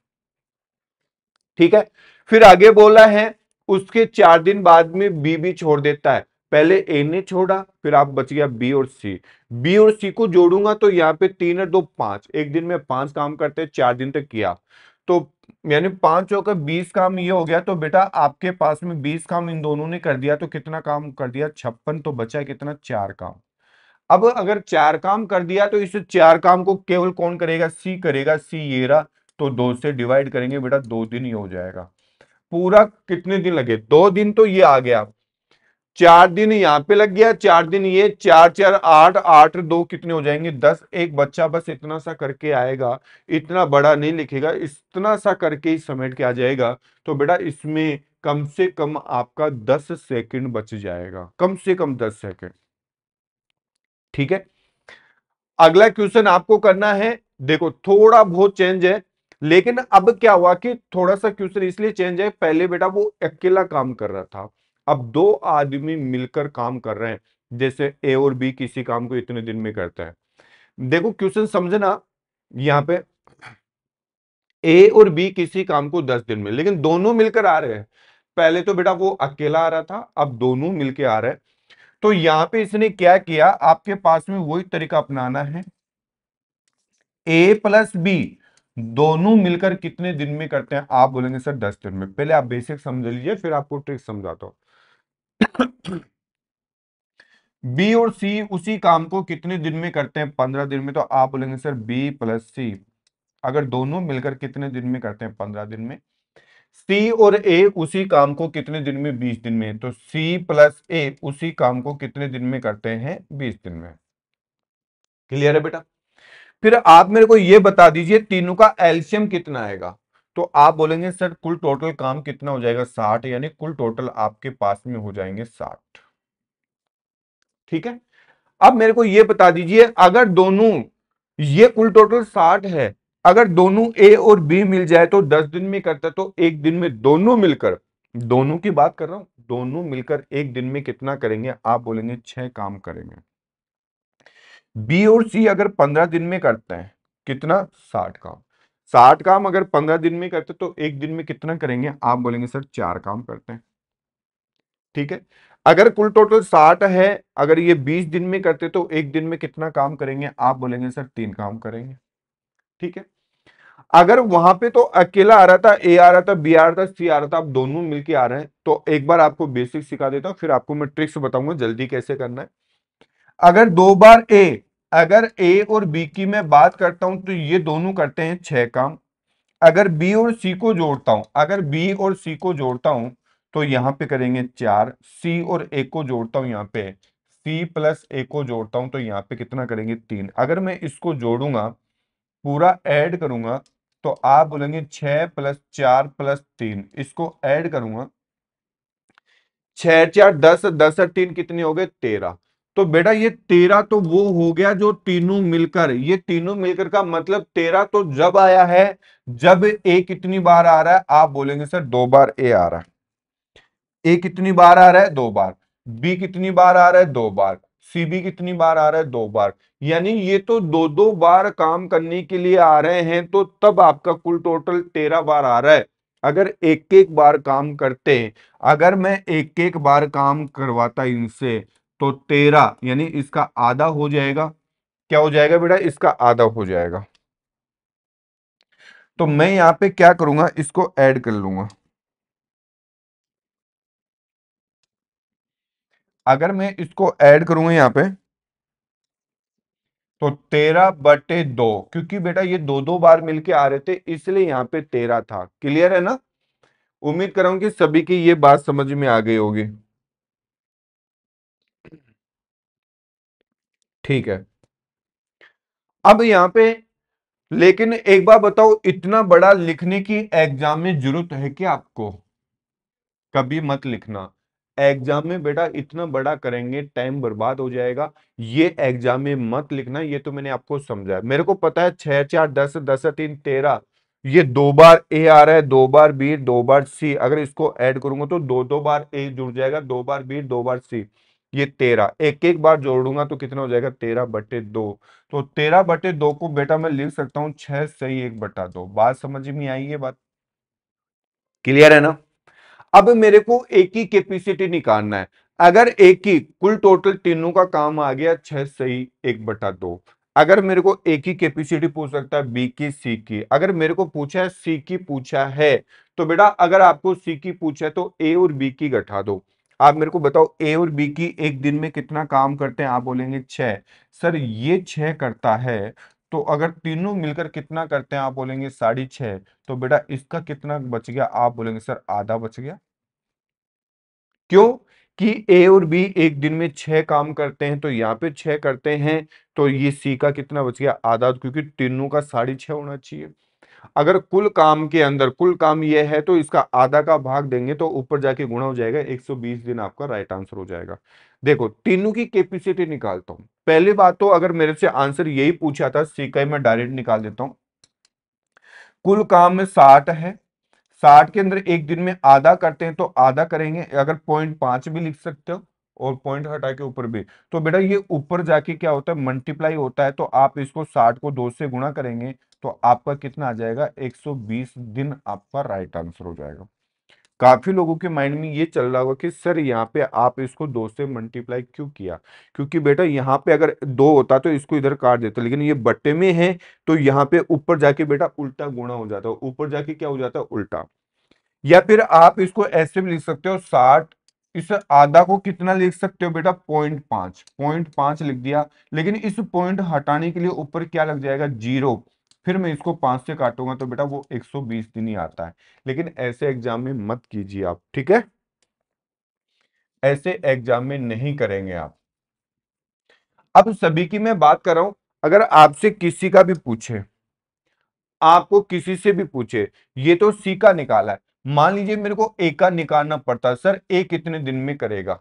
ठीक है, फिर आगे बोला है उसके 4 दिन बाद में बी भी छोड़ देता है। पहले ए ने छोड़ा, फिर आप बच गया बी और सी। बी और सी को जोड़ूंगा तो यहाँ पे 3 और 2 5, एक दिन में 5 काम करते हैं, 4 दिन तक किया। तो यानी 5 होकर 20 काम ये हो गया। तो बेटा आपके पास में 20 काम इन दोनों ने कर दिया, तो कितना काम कर दिया? 56। तो बचा है कितना? 4 काम। अब अगर 4 काम कर दिया तो इस 4 काम को केवल कौन करेगा? सी करेगा। सी ये रहा, तो 2 से डिवाइड करेंगे बेटा, 2 दिन ही हो जाएगा। पूरा कितने दिन लगे? 2 दिन तो ये आ गया, 4 दिन यहाँ पे लग गया, 4 दिन ये, 4 4 8, 8 2 कितने हो जाएंगे? 10। एक बच्चा बस इतना सा करके आएगा, इतना बड़ा नहीं लिखेगा, इतना सा करके ही समेट के आ जाएगा। तो बेटा इसमें कम से कम आपका 10 सेकंड बच जाएगा, कम से कम 10 सेकंड। ठीक है, अगला क्वेश्चन आपको करना है। देखो थोड़ा बहुत चेंज है, लेकिन अब क्या हुआ कि थोड़ा सा क्वेश्चन इसलिए चेंज है, पहले बेटा वो अकेला काम कर रहा था, अब 2 आदमी मिलकर काम कर रहे हैं। जैसे ए और बी किसी काम को इतने दिन में करता है। देखो क्वेश्चन समझना, यहां पे ए और बी किसी काम को 10 दिन में, लेकिन दोनों मिलकर आ रहे हैं। पहले तो बेटा वो अकेला आ रहा था, अब दोनों मिलकर आ रहे हैं। तो यहां पे इसने क्या किया, आपके पास में वही तरीका अपनाना है। ए प्लस बी दोनों मिलकर कितने दिन में करते हैं? आप बोलेंगे सर 10 दिन में। पहले आप बेसिक समझ लीजिए, फिर आपको ट्रिक समझाता हूं। बी और सी उसी काम को कितने दिन में करते हैं? 15 दिन में। तो आप बोलेंगे सर बी प्लस सी अगर दोनों मिलकर कितने दिन में करते हैं? 15 दिन में। सी और ए उसी काम को कितने दिन में? 20 दिन में। तो सी प्लस ए उसी काम को कितने दिन में करते हैं? 20 दिन में। क्लियर है बेटा? फिर आप मेरे को यह बता दीजिए तीनों का एलसीएम कितना आएगा। तो आप बोलेंगे सर कुल टोटल काम कितना हो जाएगा? 60, यानी कुल टोटल आपके पास में हो जाएंगे 60। ठीक है, अब मेरे को यह बता दीजिए, अगर दोनों, ये कुल टोटल 60 है, अगर दोनों ए और बी मिल जाए तो 10 दिन में करता, तो एक दिन में दोनों मिलकर, दोनों की बात कर रहा हूं, दोनों मिलकर एक दिन में कितना करेंगे? आप बोलेंगे 6 काम करेंगे। बी और सी अगर 15 दिन में करते हैं, कितना? 60 काम। 60 काम अगर 15 दिन में करते तो एक दिन में कितना करेंगे? आप बोलेंगे सर 4 काम करते हैं। ठीक है, अगर कुल टोटल 60 है, अगर ये 20 दिन में करते तो एक दिन में कितना काम करेंगे? आप बोलेंगे सर 3 काम करेंगे। ठीक है, अगर वहां पे तो अकेला आ रहा था, ए आ रहा था, बी आ रहा था, सी आ रहा था, आप दोनों मिलके आ रहे हैं, तो एक बार आपको बेसिक सिखा देता हूं, फिर आपको मैं ट्रिक्स बताऊंगा जल्दी कैसे करना है। अगर 2 बार ए, अगर ए और बी की मैं बात करता हूं तो ये दोनों करते हैं 6 काम। अगर बी और सी को जोड़ता हूं, अगर बी और सी को जोड़ता हूं तो यहां पे करेंगे 4। सी और ए को जोड़ता हूं, यहां पे सी प्लस ए को जोड़ता हूं तो यहां पे कितना करेंगे? 3। अगर मैं इसको जोड़ूंगा, पूरा ऐड करूंगा, तो आप बोलेंगे 6 प्लस 4 प्लस 3, इसको ऐड करूंगा, 6 4 10, 10 और 3 कितने हो गए? 13। तो बेटा ये 13 तो वो हो गया जो तीनों मिलकर, ये तीनों मिलकर का मतलब 13 तो जब आया है जब ए कितनी बार आ रहा है? आप बोलेंगे सर 2 बार ए आ रहा है। ए कितनी बार आ रहा है? 2 बार। बी कितनी बार आ रहा है? 2 बार। सी बी कितनी बार आ रहा है? 2 बार। यानी ये तो 2 2 बार काम करने के लिए आ रहे हैं, तो तब आपका कुल टोटल 13 बार आ रहा है। अगर एक एक बार काम करते, अगर मैं एक एक बार काम करवाता इनसे, तो 13 यानी इसका आधा हो जाएगा। क्या हो जाएगा बेटा? इसका आधा हो जाएगा। तो मैं यहां पे क्या करूंगा, इसको ऐड कर लूंगा। अगर मैं इसको ऐड करूंगा यहां पे, तो 13/2, क्योंकि बेटा ये 2 2 बार मिलके आ रहे थे, इसलिए यहां पे 13 था। क्लियर है ना? उम्मीद कर रहा हूं कि सभी की ये बात समझ में आ गई होगी। ठीक है, अब यहां पे, लेकिन एक बार बताओ, इतना बड़ा लिखने की एग्जाम में जरूरत है क्या आपको? कभी मत लिखना। एग्जाम में बेटा इतना बड़ा करेंगे, टाइम बर्बाद हो जाएगा। ये एग्जाम में मत लिखना, ये तो मैंने आपको समझाया। मेरे को पता है 6 4 10, 10 3 13, ये 2 बार ए आ रहा है, 2 बार बी, 2 बार सी। अगर इसको ऐड करूंगा तो 2 2 बार ए जुड़ जाएगा, 2 बार बी, 2 बार सी। ये 13 एक एक बार जोड़ूंगा तो कितना हो जाएगा? 13/2। तो 13/2 को बेटा मैं लिख सकता हूँ 6 सही 1/2। बात समझ में आई? ये बात क्लियर है ना? अब मेरे को एक की कैपेसिटी निकालना है। अगर एक की कुल टोटल तीनों का काम आ गया 6 सही 1/2। अगर मेरे को एक ही कैपेसिटी पूछ सकता है, बी की, सी की। अगर मेरे को पूछा है सी की पूछा है, तो बेटा अगर आपको सी की पूछा है तो ए और बी की घटा दो। आप मेरे को बताओ ए और बी की एक दिन में कितना काम करते हैं? आप बोलेंगे 6। सर ये 6 करता है, तो अगर तीनों मिलकर कितना करते हैं, आप बोलेंगे 6.5, तो बेटा इसका कितना बच गया, आप बोलेंगे सर आधा बच गया। क्यों कि ए और बी एक दिन में 6 काम करते हैं, तो यहाँ पे 6 करते हैं, तो ये सी का कितना बच गया, आधा, क्योंकि तीनों का 6.5 होना चाहिए। अगर कुल काम के अंदर कुल काम ये है तो इसका आधा का भाग देंगे तो ऊपर जाके गुणा हो जाएगा, 120 दिन आपका राइट आंसर हो जाएगा। देखो तीनों की कैपेसिटी निकालता हूं। पहली बात तो अगर मेरे से आंसर यही पूछा था, सीका मैं डायरेक्ट निकाल देता हूं। कुल काम में 60 है, 60 के अंदर एक दिन में आधा करते हैं तो आधा करेंगे, अगर 0.5 भी लिख सकते हो और पॉइंट हटा के ऊपर भी, तो बेटा ये ऊपर जाके क्या होता है, मल्टीप्लाई होता है, तो आप इसको 60 को 2 से गुणा करेंगे तो आपका कितना आ जाएगा, 120 दिन आपका राइट आंसर हो जाएगा। काफी लोगों के माइंड में ये चल रहा होगा कि सर यहाँ पे आप इसको 2 से मल्टीप्लाई क्यों किया, क्योंकि बेटा यहाँ पे अगर 2 होता तो इसको इधर काट देता, लेकिन ये बट्टे में है तो यहाँ पे ऊपर जाके बेटा उल्टा गुणा हो जाता है, ऊपर जाके क्या हो जाता है, उल्टा। या फिर आप इसको ऐसे भी लिख सकते हो, 60 इस आधा को कितना लिख सकते हो बेटा, 0.5 लिख दिया, लेकिन इस पॉइंट हटाने के लिए ऊपर क्या लग जाएगा, 0, फिर मैं इसको 5 से काटूंगा तो बेटा वो 120 दिन ही आता है। लेकिन ऐसे एग्जाम में मत कीजिए आप, ठीक है, ऐसे एग्जाम में नहीं करेंगे आप। अब सभी की मैं बात कर रहा हूं, अगर आपसे किसी का भी पूछे, आपको किसी से भी पूछे, ये तो सी का निकाला है, मान लीजिए मेरे को ए का निकालना पड़ता, सर ए कितने दिन में करेगा,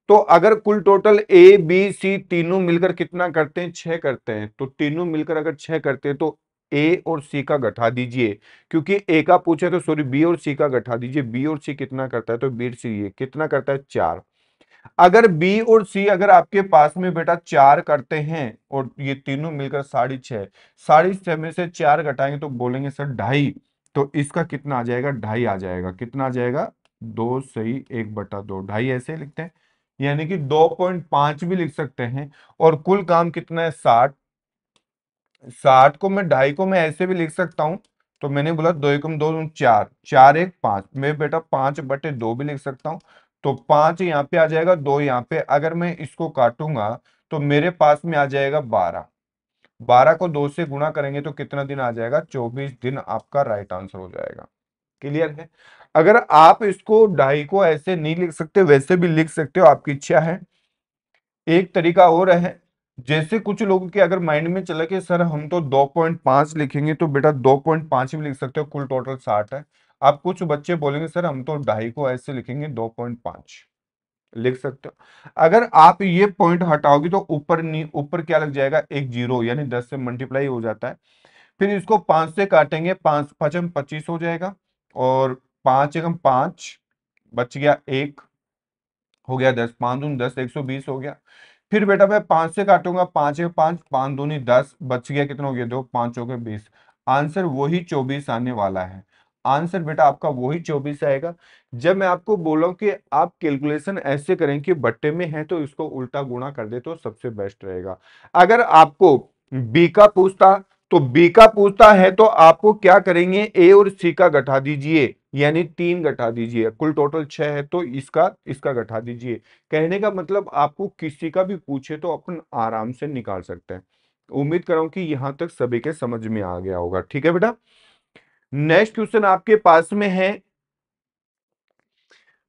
तो अगर कुल टोटल ए बी सी तीनों मिलकर कितना करते हैं, 6 करते हैं, तो तीनों मिलकर अगर 6 करते हैं तो ए और सी का घटा दीजिए, क्योंकि ए का पूछे तो सॉरी बी और सी का घटा दीजिए, बी और सी कितना करता है, तो बी और सी ये कितना करता है, 4। अगर बी और सी अगर आपके पास में बेटा 4 करते हैं और ये तीनों मिलकर 6.5, 6.5 में से 4 घटाएंगे तो बोलेंगे सर 2.5, तो इसका कितना आ जाएगा, 2.5 आ जाएगा, कितना आ जाएगा, 2 सही 1/2, 2.5 ऐसे लिखते हैं, यानी कि 2.5 भी लिख सकते हैं। और कुल काम कितना है, 60, 60 को मैं 2.5 को मैं ऐसे भी लिख सकता हूं, तो मैंने बोला 2 एकम 2 4, 4 1 5, मैं बेटा 5/2 भी लिख सकता हूं, तो 5 यहाँ पे आ जाएगा, 2 यहाँ पे, अगर मैं इसको काटूंगा तो मेरे पास में आ जाएगा 12, 12 को 2 से गुणा करेंगे तो कितना दिन आ जाएगा, 24 दिन आपका राइट आंसर हो जाएगा। क्लियर है। अगर आप इसको 2.5 को ऐसे नहीं लिख सकते, वैसे भी लिख सकते हो, आपकी इच्छा है। एक तरीका और है, जैसे कुछ लोगों के अगर माइंड में चला कि सर हम तो 2.5 लिखेंगे, तो बेटा 2.5 भी लिख सकते हो, कुल टोटल 60 है। आप कुछ बच्चे बोलेंगे सर हम तो 2.5 को ऐसे लिखेंगे, 2.5 लिख सकते हो। अगर आप ये पॉइंट हटाओगे तो ऊपर ऊपर क्या लग जाएगा, एक जीरो, यानी 10 से मल्टीप्लाई हो जाता है। फिर इसको 5 से काटेंगे, 5 5 25 हो जाएगा, और 5 एकम 5 बच गया, एक हो गया 10, 5 दूनी 10, 120 हो गया। फिर बेटा मैं 5 से काटूंगा, 5 है 5, 5 दूनी 10, बच गया कितना हो गया, 2 5 हो गए 20, आंसर वही 24 आने वाला है। आंसर बेटा आपका वही 24 आएगा। जब मैं आपको बोला हूं कि आप कैलकुलेशन ऐसे करें कि बट्टे में है तो इसको उल्टा गुणा कर दे तो सबसे बेस्ट रहेगा। अगर आपको बी का पूछता, तो बी का पूछता है तो आपको क्या करेंगे, ए और सी का घटा दीजिए, यानी 3 घटा दीजिए, कुल टोटल 6 है तो इसका इसका घटा दीजिए। कहने का मतलब आपको किसी का भी पूछे तो अपन आराम से निकाल सकते हैं। उम्मीद कर रहा हूं कि यहां तक सभी के समझ में आ गया होगा, ठीक है बेटा। नेक्स्ट क्वेश्चन आपके पास में है,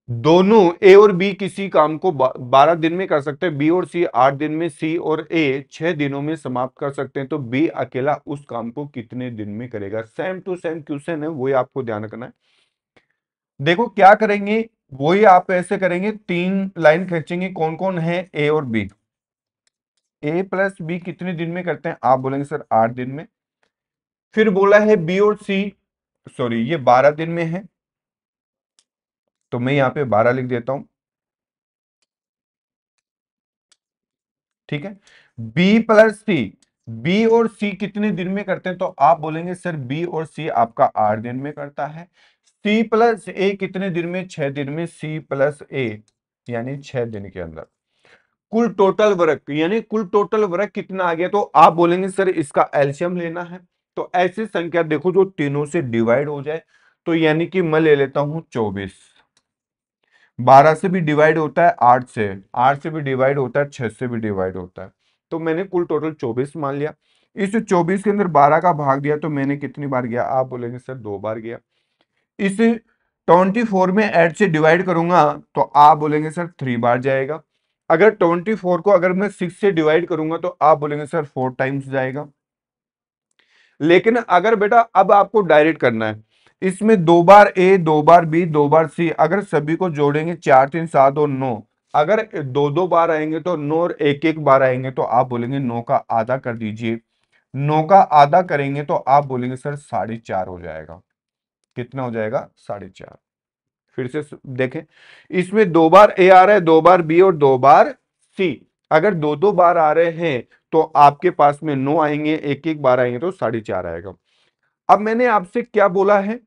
दोनों ए और बी किसी काम को 12 दिन में कर सकते हैं, बी और सी 8 दिन में, सी और ए 6 दिनों में समाप्त कर सकते हैं, तो बी अकेला उस काम को कितने दिन में करेगा। सेम टू सेम क्वेश्चन है, वही आपको ध्यान रखना है। देखो क्या करेंगे, वही आप ऐसे करेंगे, 3 लाइन खींचेंगे, कौन कौन है, ए और बी। ए प्लस बी कितने दिन में करते हैं, आप बोलेंगे सर 8 दिन में। फिर बोला है बी और सी, सॉरी ये 12 दिन में है, तो मैं यहां पे 12 लिख देता हूं, ठीक है। बी प्लस सी, बी और सी कितने दिन में करते हैं, तो आप बोलेंगे सर बी और सी आपका 8 दिन में करता है। सी प्लस ए कितने दिन में, 6 दिन में, सी प्लस ए यानी 6 दिन के अंदर। कुल टोटल वर्क, यानी कुल टोटल वर्क कितना आ गया, तो आप बोलेंगे सर इसका एलसीएम लेना है, तो ऐसी संख्या देखो जो तीनों से डिवाइड हो जाए, तो यानी कि मैं ले लेता हूं 24, 12 से भी डिवाइड होता है, 8 से, 8 से भी डिवाइड होता है, 6 से भी डिवाइड होता है, तो मैंने कुल टोटल 24 मान लिया। इस 24 के अंदर 12 का भाग दिया तो मैंने कितनी बार गया, आप बोलेंगे सर 2 बार गया। इस 24 में 8 से डिवाइड करूंगा तो आप बोलेंगे सर 3 बार जाएगा। अगर 24 को अगर मैं 6 से डिवाइड करूंगा तो आप बोलेंगे सर 4 टाइम्स जाएगा। लेकिन अगर बेटा अब आपको डायरेक्ट करना है, इसमें 2 बार ए, 2 बार बी, 2 बार सी, अगर सभी को जोड़ेंगे 4 3 7 और 9, अगर 2 2 बार आएंगे तो 9 और 1 1 बार आएंगे तो आप बोलेंगे 9 का आधा कर दीजिए। 9 का आधा करेंगे तो आप बोलेंगे सर 4.5 हो जाएगा। कितना हो जाएगा? 4.5। फिर से देखें, इसमें 2 बार ए आ रहा है, 2 बार बी और 2 बार सी। अगर 2 2 बार आ रहे हैं तो आपके पास में 9 आएंगे, 1 1 बार आएंगे तो 4.5 आएगा। अब मैंने आपसे क्या बोला है,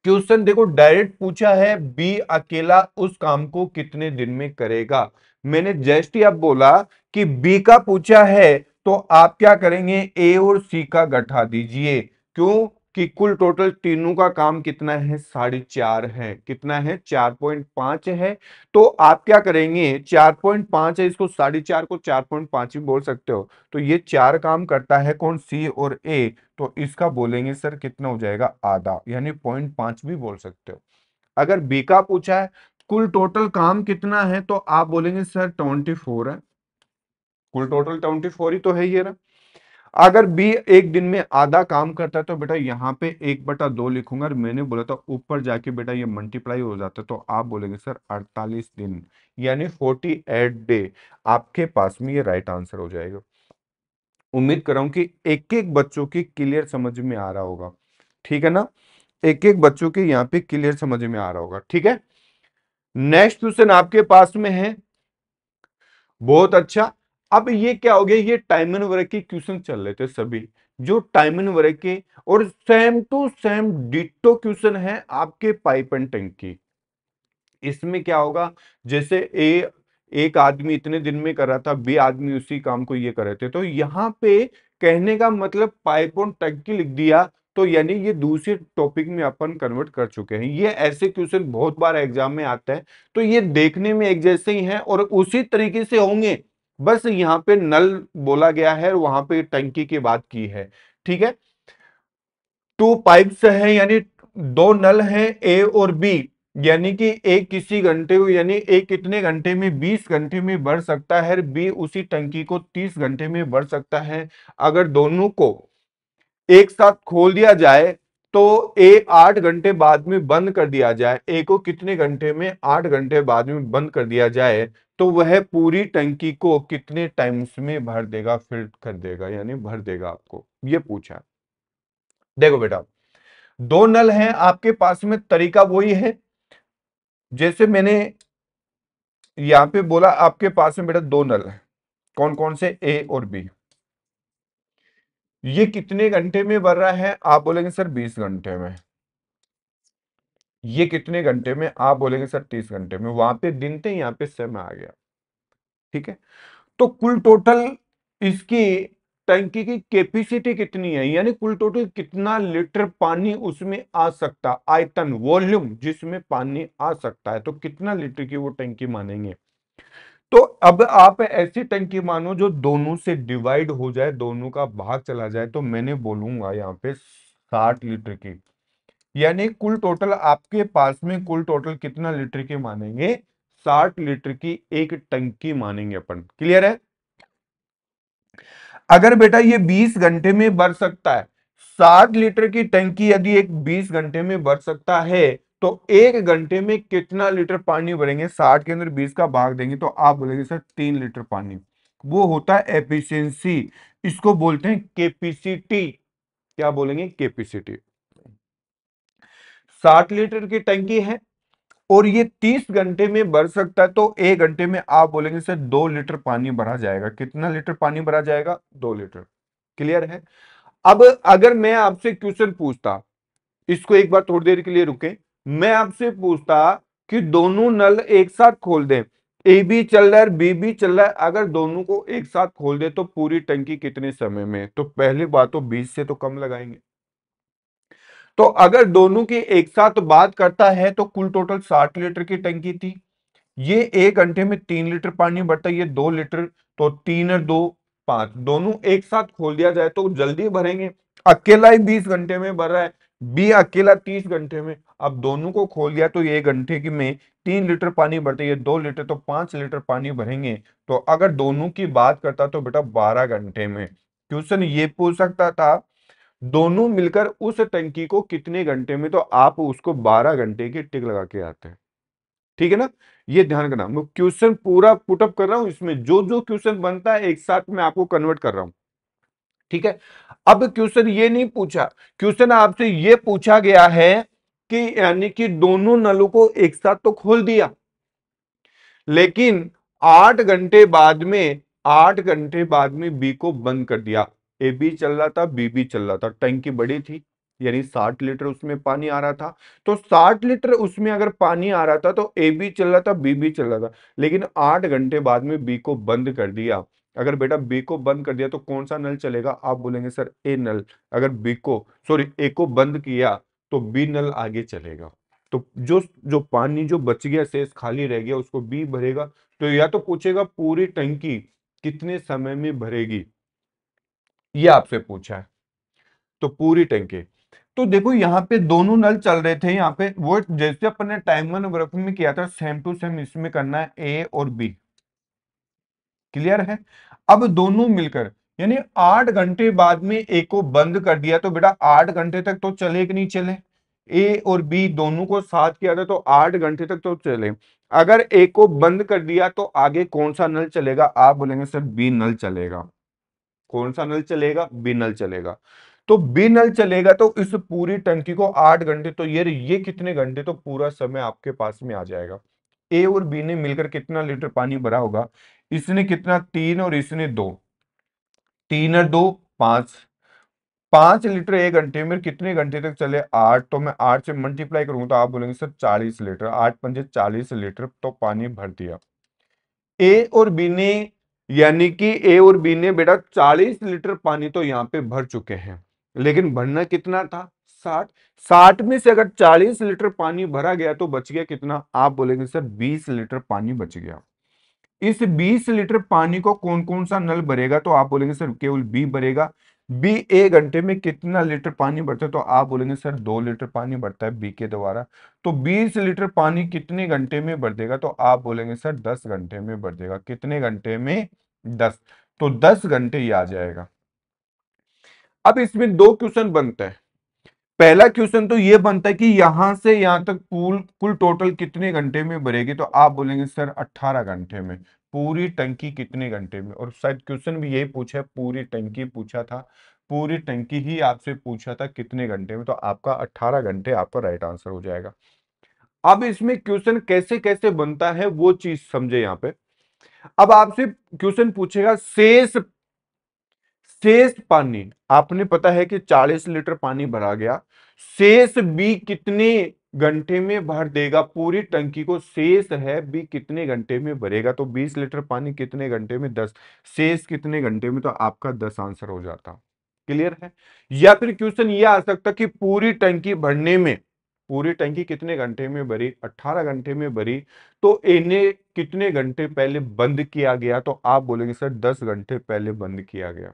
क्वेश्चन देखो डायरेक्ट पूछा है, बी अकेला उस काम को कितने दिन में करेगा। मैंने जस्ट ही अब बोला कि बी का पूछा है तो आप क्या करेंगे, ए और सी का गठा दीजिए। क्यों? कि कुल टोटल तीनों का काम कितना है? 4.5 है। कितना है? 4.5 है। तो आप क्या करेंगे, 4.5 है, इसको 4.5 को 4.5 भी बोल सकते हो। तो ये 4 काम करता है कौन? सी और ए। तो इसका बोलेंगे सर कितना हो जाएगा? आधा, यानी 0.5 भी बोल सकते हो। अगर बी का पूछा है कुल टोटल काम कितना है तो आप बोलेंगे सर 24 है। कुल टोटल 24 ही तो है ये ना। अगर बी एक दिन में आधा काम करता है तो बेटा यहाँ पे 1/2 लिखूंगा, और मैंने बोला था ऊपर जाके बेटा ये मल्टीप्लाई हो जाता है तो आप बोलेंगे सर 48 दिन, यानी 48 डे। आपके पास में ये राइट आंसर हो जाएगा। उम्मीद कर रहा हूं कि एक एक बच्चों की क्लियर समझ में आ रहा होगा। ठीक है ना? एक एक बच्चों के यहाँ पे क्लियर समझ में आ रहा होगा। ठीक है, नेक्स्ट क्वेश्चन आपके पास में है। बहुत अच्छा। अब ये क्या हो गया, ये टाइम एंड वर्क के क्वेश्चन चल रहे थे सभी, जो टाइम एंड वर्क के, और same to same ditto question है आपके पाइप एंड टैंक की। इसमें क्या होगा, जैसे ए एक आदमी इतने दिन में कर रहा था, बी आदमी उसी काम को ये कर रहे थे, तो यहाँ पे कहने का मतलब पाइप और टंकी लिख दिया, तो यानी ये दूसरे टॉपिक में अपन कन्वर्ट कर चुके हैं। ये ऐसे क्वेश्चन बहुत बार एग्जाम में आता है, तो ये देखने में एक जैसे ही हैं और उसी तरीके से होंगे, बस यहाँ पे नल बोला गया है और वहां पे टंकी की बात की है। ठीक है, 2 पाइप्स हैं, यानी 2 नल हैं ए और बी, यानी कि ए किसी घंटे को, यानी ए कितने घंटे में? 20 घंटे में भर सकता है, बी उसी टंकी को 30 घंटे में भर सकता है। अगर दोनों को एक साथ खोल दिया जाए तो ए 8 घंटे बाद में बंद कर दिया जाए, ए को कितने घंटे में? 8 घंटे बाद में बंद कर दिया जाए, तो वह पूरी टंकी को कितने टाइम्स में भर देगा, फिल कर देगा, यानी भर देगा आपको, ये पूछा। देखो बेटा, 2 नल हैं आपके पास में, तरीका वही है जैसे मैंने यहां पे बोला। आपके पास में बेटा 2 नल है, कौन कौन से? ए और बी। ये कितने घंटे में भर रहा है? आप बोलेंगे सर 20 घंटे में। ये कितने घंटे में? आप बोलेंगे सर 30 घंटे में। वहां पे दिन थे, यहाँ पे समय आ गया। ठीक है, तो कुल टोटल इसकी टंकी की कैपेसिटी कितनी है, यानी कुल टोटल कितना लीटर पानी उसमें आ सकता, आयतन वॉल्यूम जिसमें पानी आ सकता है, तो कितना लीटर की वो टंकी मानेंगे। तो अब आप ऐसी टंकी मानो जो दोनों से डिवाइड हो जाए, दोनों का भाग चला जाए, तो मैंने बोलूंगा यहाँ पे 60 लीटर की, यानी कुल टोटल आपके पास में कुल टोटल कितना लीटर की मानेंगे? 60 लीटर की एक टंकी मानेंगे अपन। क्लियर है? अगर बेटा ये 20 घंटे में भर सकता है, 60 लीटर की टंकी यदि एक 20 घंटे में भर सकता है, तो 1 घंटे में कितना लीटर पानी भरेंगे? 60 के अंदर 20 का भाग देंगे तो आप बोलेंगे सर 3 लीटर पानी। वो होता है एफिशिएंसी, इसको बोलते हैं कैपेसिटी। क्या बोलेंगे? कैपेसिटी। 60 लीटर की टंकी है और ये 30 घंटे में भर सकता है, तो 1 घंटे में आप बोलेंगे सर 2 लीटर पानी भरा जाएगा। कितना लीटर पानी भरा जाएगा? 2 लीटर। क्लियर है? अब अगर मैं आपसे क्वेश्चन पूछता, इसको एक बार थोड़ी देर के लिए रुके, मैं आपसे पूछता कि दोनों नल एक साथ खोल दें, ए भी चल रहा है बी भी चल रहा है, अगर दोनों को एक साथ खोल दे तो पूरी टंकी कितने समय में? तो पहली बात तो 20 से तो कम लगाएंगे। तो अगर दोनों की एक साथ बात करता है तो कुल टोटल 60 लीटर की टंकी थी, ये 1 घंटे में 3 लीटर पानी भरता है, ये 2 लीटर, तो 3 और 2 5, दोनों एक साथ खोल दिया जाए तो जल्दी भरेंगे। अकेला ही 20 घंटे में भर रहा है, बी अकेला 30 घंटे में। अब दोनों को खोल दिया तो ये घंटे की में 3 लीटर पानी भरते, ये 2 लीटर, तो 5 लीटर पानी भरेंगे। तो अगर दोनों की बात करता तो बेटा 12 घंटे में। क्वेश्चन ये पूछ सकता था दोनों मिलकर उस टंकी को कितने घंटे में, तो आप उसको 12 घंटे की टिक लगा के आते हैं। ठीक है ना, ये ध्यान करना, मैं क्वेश्चन पूरा पुटअप कर रहा हूं, इसमें जो जो क्वेश्चन बनता है एक साथ में आपको कन्वर्ट कर रहा हूं। ठीक है, अब क्वेश्चन ये नहीं पूछा, क्वेश्चन आपसे ये पूछा गया है कि यानी कि दोनों नलों को एक साथ तो खोल दिया, लेकिन 8 घंटे बाद में 8 घंटे बाद में बी को बंद कर दिया। ए बी चल रहा था, बी भी चल रहा था, टंकी बड़ी थी, यानी 60 लीटर उसमें पानी आ रहा था। तो 60 लीटर उसमें अगर पानी आ रहा था तो ए बी चल रहा था, बी भी चल रहा था, लेकिन 8 घंटे बाद में बी को बंद कर दिया। अगर बेटा बी को बंद कर दिया तो कौन सा नल चलेगा, आप बोलेंगे सर ए नल। अगर बी को सॉरी ए को बंद किया तो बी नल आगे चलेगा। तो जो जो पानी जो बच गया, शेष खाली रह गया, उसको बी भरेगा। तो या तो पूछेगा पूरी टंकी कितने समय में भरेगी, ये आपसे पूछा है, तो पूरी टंकी। तो देखो यहाँ पे दोनों नल चल रहे थे, यहाँ पे वो जैसे अपन ने टाइम वन ग्राफ में किया था सेम टू सेम इसमें करना है, ए और बी। क्लियर है, अब दोनों मिलकर यानी 8 घंटे बाद में ए को बंद कर दिया, तो बेटा 8 घंटे तक तो चले कि नहीं चले, ए और बी दोनों को साथ किया था तो 8 घंटे तक तो चले। अगर ए को बंद कर दिया तो आगे कौन सा नल चलेगा, आप बोलेंगे सर बी नल चलेगा। कौन सा नल चलेगा, बी नल चलेगा। तो बी नल चलेगा तो इस पूरी टंकी को 8 घंटे, तो ये कितने घंटे, तो पूरा समय आपके पास में आ जाएगा। ए और बी ने मिलकर कितना लीटर पानी भरा होगा, इसने कितना 3 और इसने 2, 3 और 2 5, 5 लीटर 1 घंटे में कितने घंटे तक चले, 8, तो मैं 8 से मल्टीप्लाई करूंगा तो आप बोलेंगे सर 40 लीटर, 8 पंजे 40 लीटर तो पानी भर दिया। ए और बी ने यानी कि ए और बी ने बेटा 40 लीटर पानी तो यहाँ पे भर चुके हैं, लेकिन भरना कितना था 60। 60 में से अगर 40 लीटर पानी भरा गया तो बच गया कितना, आप बोलेंगे सर 20 लीटर पानी बच गया। इस 20 लीटर पानी को कौन कौन सा नल भरेगा, तो आप बोलेंगे सर केवल बी भरेगा। बी 1 घंटे में कितना लीटर पानी भरता है, तो आप बोलेंगे सर 2 लीटर पानी भरता है बी के द्वारा। तो 20 लीटर पानी कितने घंटे में भर देगा, तो आप बोलेंगे सर 10 घंटे में भर देगा। कितने घंटे में, 10, तो 10 घंटे ही आ जाएगा। अब इसमें दो क्वेश्चन बनता है। पहला क्वेश्चन तो ये बनता है कि यहां से यहां तक पूल कुल टोटल कितने घंटे में भरेगी, तो आप बोलेंगे सर 18 घंटे में। पूरी टंकी कितने घंटे में, और शायद क्वेश्चन भी यही पूछा है, पूरी टंकी पूछा था, पूरी टंकी ही आपसे पूछा था कितने घंटे में, तो आपका 18 घंटे आपका राइट आंसर हो जाएगा। अब इसमें क्वेश्चन कैसे कैसे बनता है वो चीज समझे यहां पे। अब आपसे क्वेश्चन पूछेगा शेष शेष पानी, आपने पता है कि 40 लीटर पानी भरा गया, शेष बी कितने घंटे में भर देगा, पूरी टंकी को शेष है बी कितने घंटे में भरेगा, तो 20 लीटर पानी कितने घंटे में, 10, शेष कितने घंटे में, तो आपका 10 आंसर हो जाता। क्लियर है। या फिर क्वेश्चन ये आ सकता कि पूरी टंकी भरने में, पूरी टंकी कितने घंटे में भरी, 18 घंटे में भरी, तो इन्हें कितने घंटे पहले बंद किया गया, तो आप बोलेंगे सर 10 घंटे पहले बंद किया गया।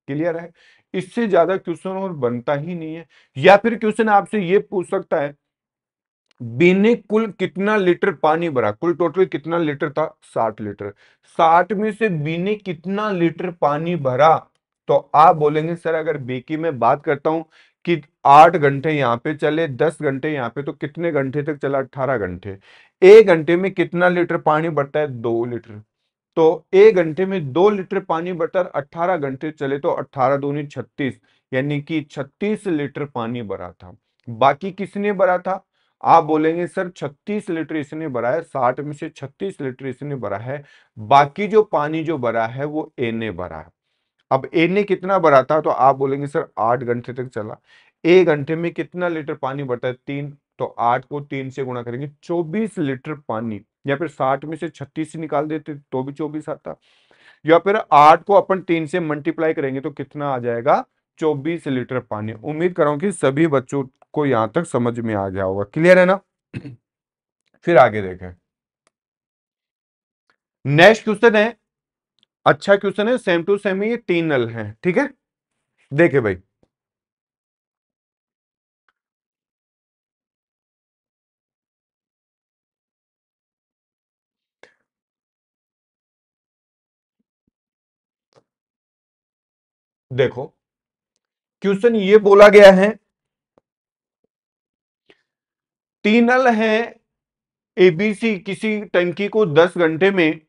क्लियर है, इससे ज्यादा क्वेश्चन और बनता ही नहीं है। या फिर क्वेश्चन आपसे ये पूछ सकता है बी ने कुल कितना लीटर पानी भरा, कुल टोटल कितना लीटर था 60 लीटर, 60 में से बी ने कितना लीटर पानी भरा, तो आप बोलेंगे सर अगर बी की मैं बात करता हूं कि 8 घंटे यहां पे चले, 10 घंटे यहां पे, तो कितने घंटे तक चला, 18 घंटे। 1 घंटे में कितना लीटर पानी बढ़ता है, 2 लीटर। तो 1 घंटे में 2 लीटर पानी बटर 18 घंटे चले तो 18 दूनी 36, यानी कि 36 लीटर पानी भरा था। बाकी किसने भरा था, आप बोलेंगे सर 36 लीटर इसने भरा है, 60 में से 36 लीटर इसने भरा है, बाकी जो पानी जो भरा है वो ए ने भरा है। अब ए ने कितना भरा था, तो आप बोलेंगे सर 8 घंटे तक चला, 1 घंटे में कितना लीटर पानी बढ़ता है, 3, तो 8 को 3 से गुणा करेंगे 24 लीटर पानी, या फिर 60 में से 36 निकाल देते तो भी 24 आता, या फिर 8 को अपन 3 से मल्टीप्लाई करेंगे तो कितना आ जाएगा, 24 लीटर पानी। उम्मीद कर रहा हूं कि सभी बच्चों को यहां तक समझ में आ गया होगा। क्लियर है ना। फिर आगे देखें, नेक्स्ट क्वेश्चन है अच्छा क्वेश्चन है, सेम टू सेम, ये 3 नल हैं, ठीक है। देखे भाई, देखो क्वेश्चन ये बोला गया है, 3 नल है एबीसी, किसी टंकी को 10 घंटे में,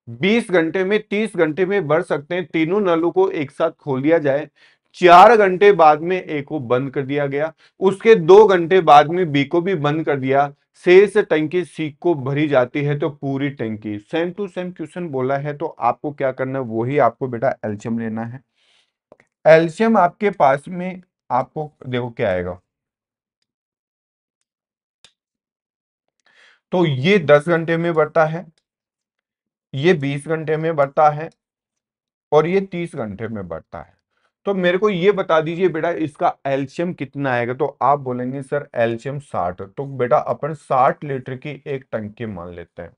20 घंटे में, 30 घंटे में भर सकते हैं। तीनों नलों को एक साथ खोल दिया जाए, 4 घंटे बाद में ए को बंद कर दिया गया, उसके 2 घंटे बाद में बी को भी बंद कर दिया, शेष टंकी सी को भरी जाती है, तो पूरी टंकी। सेम टू सेम क्वेश्चन बोला है, तो आपको क्या करना है, वही आपको बेटा एलसीएम लेना है। एलसीएम आपके पास में, आपको देखो क्या आएगा, तो ये 10 घंटे में बढ़ता है, ये 20 घंटे में बढ़ता है, और ये 30 घंटे में बढ़ता है। तो मेरे को ये बता दीजिए बेटा, इसका एलसीएम कितना आएगा। तो आप बोलेंगे सर एलसीएम 60, तो बेटा अपन 60 लीटर की एक टंकी मान लेते हैं,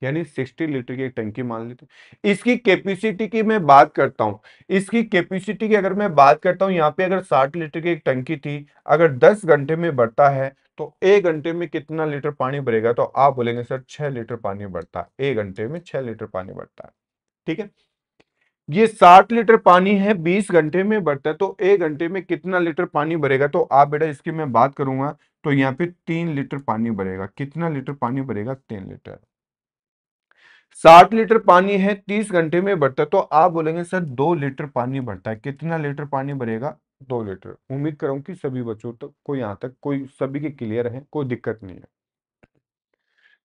यानी 60 लीटर की एक टंकी मान लेते हैं। इसकी कैपेसिटी की मैं बात करता हूं, इसकी कैपेसिटी की अगर मैं बात करता हूं, यहाँ पे अगर 60 लीटर की एक टंकी थी, अगर 10 घंटे में बढ़ता है, तो 1 घंटे में कितना लीटर पानी भरेगा। तो आप बोलेंगे सर 6 लीटर पानी बढ़ता है, 1 घंटे में 6 लीटर पानी बढ़ता है, ठीक है। ये 60 लीटर पानी है, 20 घंटे में बढ़ता है, तो 1 घंटे में कितना लीटर पानी भरेगा। तो आप बेटा इसकी मैं बात करूंगा, तो यहाँ पे 3 लीटर पानी भरेगा। कितना लीटर पानी भरेगा, 3 लीटर। 60 लीटर पानी है, 30 घंटे में बढ़ता है, तो आप बोलेंगे सर 2 लीटर पानी बढ़ता है। कितना लीटर पानी भरेगा, 2 लीटर। उम्मीद करूं कि सभी बच्चों तक को, यहाँ तक कोई सभी के क्लियर है, कोई दिक्कत नहीं है।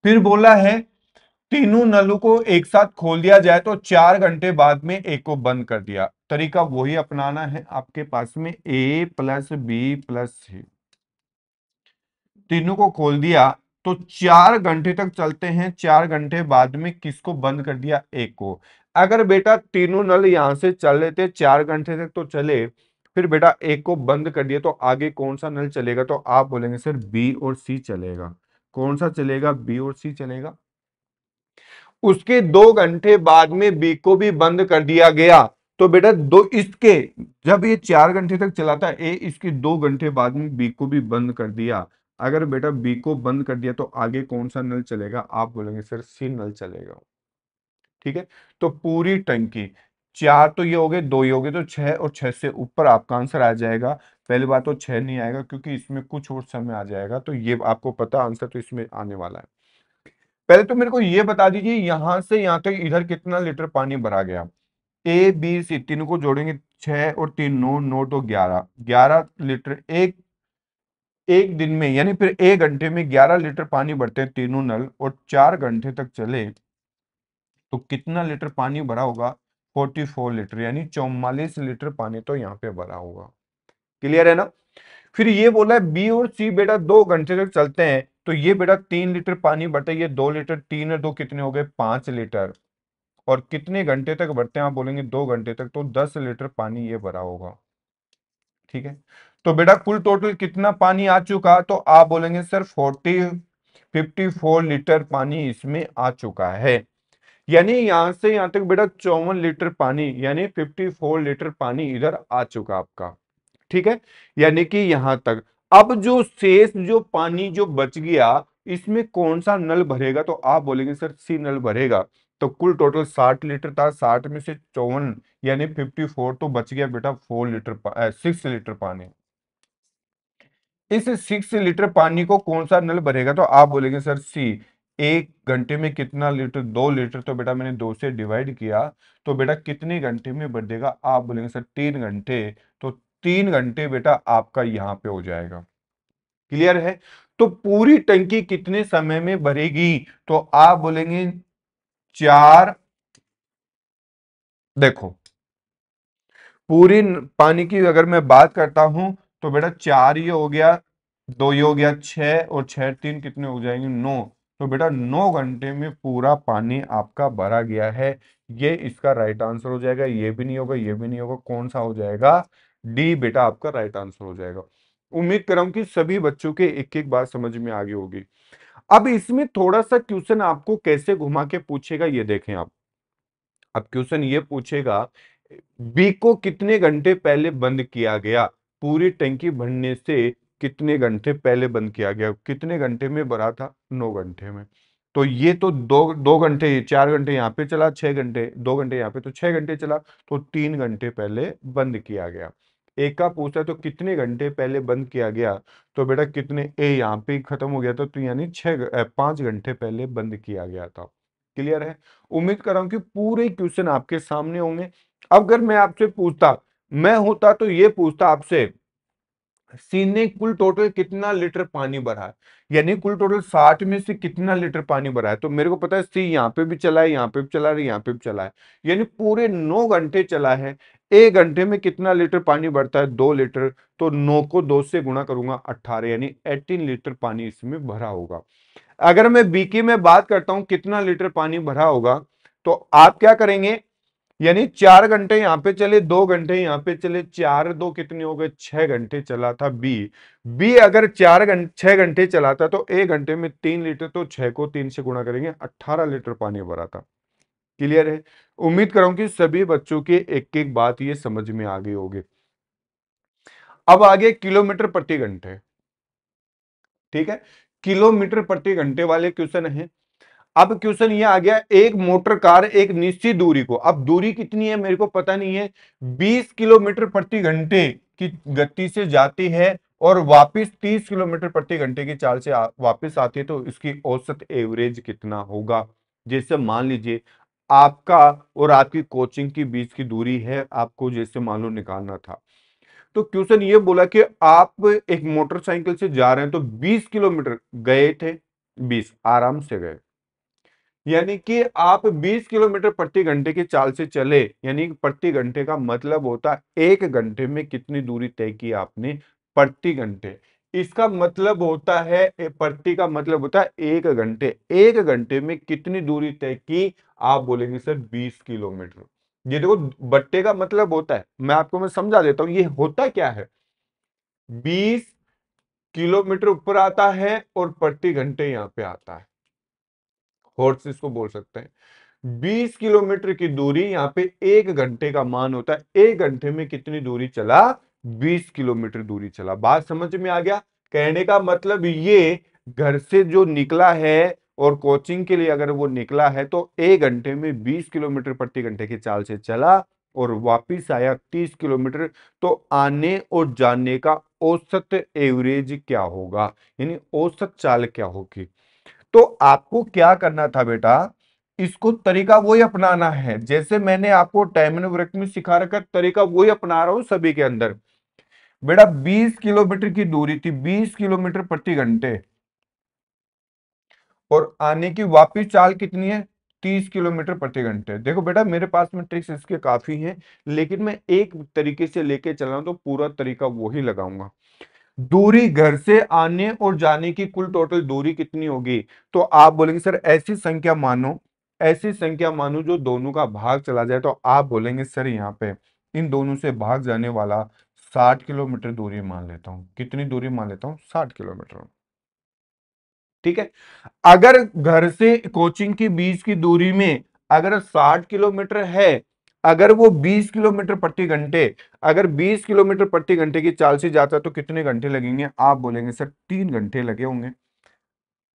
फिर बोला है, तीनों नलों को एक साथ खोल दिया जाए, तो 4 घंटे बाद में ए को बंद कर दिया। तरीका वही अपनाना है आपके पास में, ए प्लस बी प्लस सी, तीनों को खोल दिया, तो 4 घंटे तक चलते हैं। 4 घंटे बाद में किसको बंद कर दिया, ए को। अगर बेटा तीनों नल यहां से चल रहे थे 4 घंटे तक तो चले, फिर बेटा ए को बंद कर दिया, तो आगे कौन सा नल चलेगा। तो आप बोलेंगे सर बी और सी चलेगा। कौन सा चलेगा, बी और सी चलेगा। उसके 2 घंटे बाद में बी को भी बंद कर दिया गया, तो बेटा दो इसके, जब ये 4 घंटे तक चला था ए, इसके 2 घंटे बाद में बी को भी बंद कर दिया। अगर बेटा बी को बंद कर दिया, तो आगे कौन सा नल चलेगा। आप बोलेंगे सर सी नल चलेगा, ठीक है। तो पूरी टंकी, 4 तो ये हो गए, 2 ये हो गए, तो 6, और 6 से ऊपर आपका आंसर आ जाएगा। पहली बात तो 6 नहीं आएगा, क्योंकि इसमें कुछ और समय आ जाएगा, तो ये आपको पता आंसर तो इसमें आने वाला है। पहले तो मेरे को ये बता दीजिए, यहां से यहां तक इधर कितना लीटर पानी भरा गया। ए बी सी तीनों को जोड़ेंगे, 6 और 3 9, 9 तो 11, 11 लीटर एक एक दिन में, यानी फिर 1 घंटे में 11 लीटर पानी भरते हैं तीनों नल, और 4 घंटे तक चले, तो कितना लीटर पानी भरा होगा, 44 लीटर, यानी 44 लीटर पानी तो यहाँ पे भरा होगा। क्लियर है ना। फिर ये बोला है बी और सी बेटा 2 घंटे तक चलते हैं, तो ये बेटा 3 लीटर पानी भरते हैं, ये 2 लीटर, 3 और 2 कितने हो गए, 5 लीटर। और कितने घंटे तक भरते हैं, आप बोलेंगे 2 घंटे तक, तो 10 लीटर पानी ये भरा होगा, ठीक है। तो बेटा कुल टोटल कितना पानी आ चुका, तो आप बोलेंगे सर 54 लीटर पानी इसमें आ चुका है। यानी यहां से यहां तक बेटा 54 लीटर पानी, यानी 54 लीटर पानी इधर आ चुका आपका, ठीक है। यानी कि यहां तक। अब जो शेष जो पानी जो बच गया, इसमें कौन सा नल भरेगा। तो आप बोलेंगे सर सी नल भरेगा। तो कुल टोटल 60 लीटर था, 60 में से 54, यानी 54, तो बच गया बेटा 4 लीटर 6 लीटर पानी। इस 6 लीटर पानी को कौन सा नल भरेगा। तो आप बोलेंगे सर सी। 1 घंटे में कितना लीटर, 2 लीटर, तो बेटा मैंने 2 से डिवाइड किया, तो बेटा कितने घंटे में भर देगा। आप बोलेंगे सर 3 घंटे, तो 3 घंटे बेटा आपका यहां पे हो जाएगा। क्लियर है। तो पूरी टंकी कितने समय में भरेगी। तो आप बोलेंगे 4, देखो पूरी पानी की अगर मैं बात करता हूं, तो बेटा 4 ये हो गया, 2 ये हो गया, 6, और 6 3 कितने हो जाएंगे, 9। तो बेटा 9 घंटे में पूरा पानी आपका भरा गया है। ये इसका राइट आंसर हो जाएगा। ये भी नहीं होगा, ये भी नहीं होगा, कौन सा हो जाएगा, डी बेटा आपका राइट आंसर हो जाएगा। उम्मीद कर रहा हूं कि सभी बच्चों के एक एक बात समझ में आ गई होगी। अब इसमें थोड़ा सा क्वेश्चन आपको कैसे घुमा के पूछेगा, ये देखें आप। अब क्वेश्चन ये पूछेगा बी को कितने घंटे पहले बंद किया गया, पूरी टंकी भरने से कितने घंटे पहले बंद किया गया, कितने घंटे में भरा था, 9 घंटे में। तो ये तो दो दो घंटे 4 घंटे यहाँ पे चला, 6 घंटे, 2 घंटे यहाँ पे तो 6 घंटे चला, तो 3 घंटे पहले बंद किया गया। एक का पूछा तो कितने घंटे पहले बंद किया गया, तो बेटा कितने, ए यहाँ पे ही खत्म हो गया था, तो यानी 5 घंटे पहले बंद किया गया था। क्लियर है। उम्मीद कर रहा हूं कि पूरे क्वेश्चन आपके सामने होंगे। अब अगर मैं आपसे पूछता, मैं होता तो ये पूछता आपसे, सी ने कुल टोटल कितना लीटर पानी भरा है, यानी कुल टोटल 60 में से कितना लीटर पानी भरा है। तो मेरे को पता है सी यहाँ पे भी चला है, यहाँ पे भी चला है, यहाँ पे भी चला है, यानी पूरे 9 घंटे चला है। 1 घंटे में कितना लीटर पानी भरता है, 2 लीटर। तो 9 को 2 से गुणा करूंगा, 18, यानी 18 लीटर पानी इसमें भरा होगा। अगर मैं बी की में बात करता हूं कितना लीटर पानी भरा होगा, तो आप क्या करेंगे, यानी 4 घंटे यहां पे चले, 2 घंटे यहां पे चले, 4 2 कितने हो गए, 6 घंटे चला था बी। बी अगर 6 घंटे चला था तो 1 घंटे में 3 लीटर, तो 6 को 3 से गुणा करेंगे, 18 लीटर पानी भरा था। क्लियर है। उम्मीद कर रहा हूं कि सभी बच्चों के एक एक बात ये समझ में आ गई होगी। अब आगे किलोमीटर प्रति घंटे। ठीक है, किलोमीटर प्रति घंटे वाले क्वेश्चन है। अब क्वेश्चन ये आ गया, एक मोटर कार एक निश्चित दूरी को, अब दूरी कितनी है मेरे को पता नहीं है, 20 किलोमीटर प्रति घंटे की गति से जाती है और वापस 30 किलोमीटर प्रति घंटे की चाल से वापस आती है, तो इसकी औसत एवरेज कितना होगा। जैसे मान लीजिए आपका और आपकी कोचिंग की बीच की दूरी है, आपको जैसे मान लो निकालना था, तो क्वेश्चन ये बोला कि आप एक मोटरसाइकिल से जा रहे हैं, तो 20 किलोमीटर गए थे, 20 आराम से गए, यानी कि आप 20 किलोमीटर प्रति घंटे की चाल से चले, यानी प्रति घंटे का मतलब होता है 1 घंटे में कितनी दूरी तय की आपने, प्रति घंटे। इसका मतलब होता है प्रति का मतलब होता है 1 घंटे, 1 घंटे में कितनी दूरी तय की, आप बोलेंगे सर 20 किलोमीटर। ये देखो बट्टे का मतलब होता है, मैं समझा देता हूं ये होता क्या है, 20 किलोमीटर ऊपर आता है और प्रति घंटे यहां पे आता है, हॉर्स इसको बोल सकते हैं। 20 किलोमीटर की दूरी, यहाँ पे 1 घंटे का मान होता है, 1 घंटे में कितनी दूरी चला, 20 किलोमीटर दूरी चला। बात समझ में आ गया। कहने का मतलब ये, घर से जो निकला है और कोचिंग के लिए अगर वो निकला है, तो 1 घंटे में 20 किलोमीटर प्रति घंटे की चाल से चला और वापिस आया 30 किलोमीटर। तो आने और जाने का औसत एवरेज क्या होगा, यानी औसत चाल क्या होगी। तो आपको क्या करना था बेटा, इसको तरीका वही अपनाना है जैसे मैंने आपको टाइम एंड वर्क में सिखा रखा है, तरीका वही अपना रहा हूं सभी के अंदर। बेटा 20 किलोमीटर की दूरी थी, 20 किलोमीटर प्रति घंटे, और आने की वापिस चाल कितनी है, 30 किलोमीटर प्रति घंटे। देखो बेटा मेरे पास में ट्रिक्स इसके काफी हैं, लेकिन मैं एक तरीके से लेके चल रहा हूं, तो पूरा तरीका वही लगाऊंगा। दूरी, घर से आने और जाने की कुल टोटल दूरी कितनी होगी, तो आप बोलेंगे सर ऐसी संख्या मानो, ऐसी संख्या मानो जो दोनों का भाग चला जाए, तो आप बोलेंगे सर यहाँ पे इन दोनों से भाग जाने वाला 60 किलोमीटर दूरी मान लेता हूं। कितनी दूरी मान लेता हूं, 60 किलोमीटर। ठीक है। अगर घर से कोचिंग की बीच की दूरी में अगर 60 किलोमीटर है, अगर वो 20 किलोमीटर प्रति घंटे, अगर 20 किलोमीटर प्रति घंटे की चाल से जाता है, तो कितने घंटे लगेंगे, आप बोलेंगे सर 3 घंटे लगे होंगे।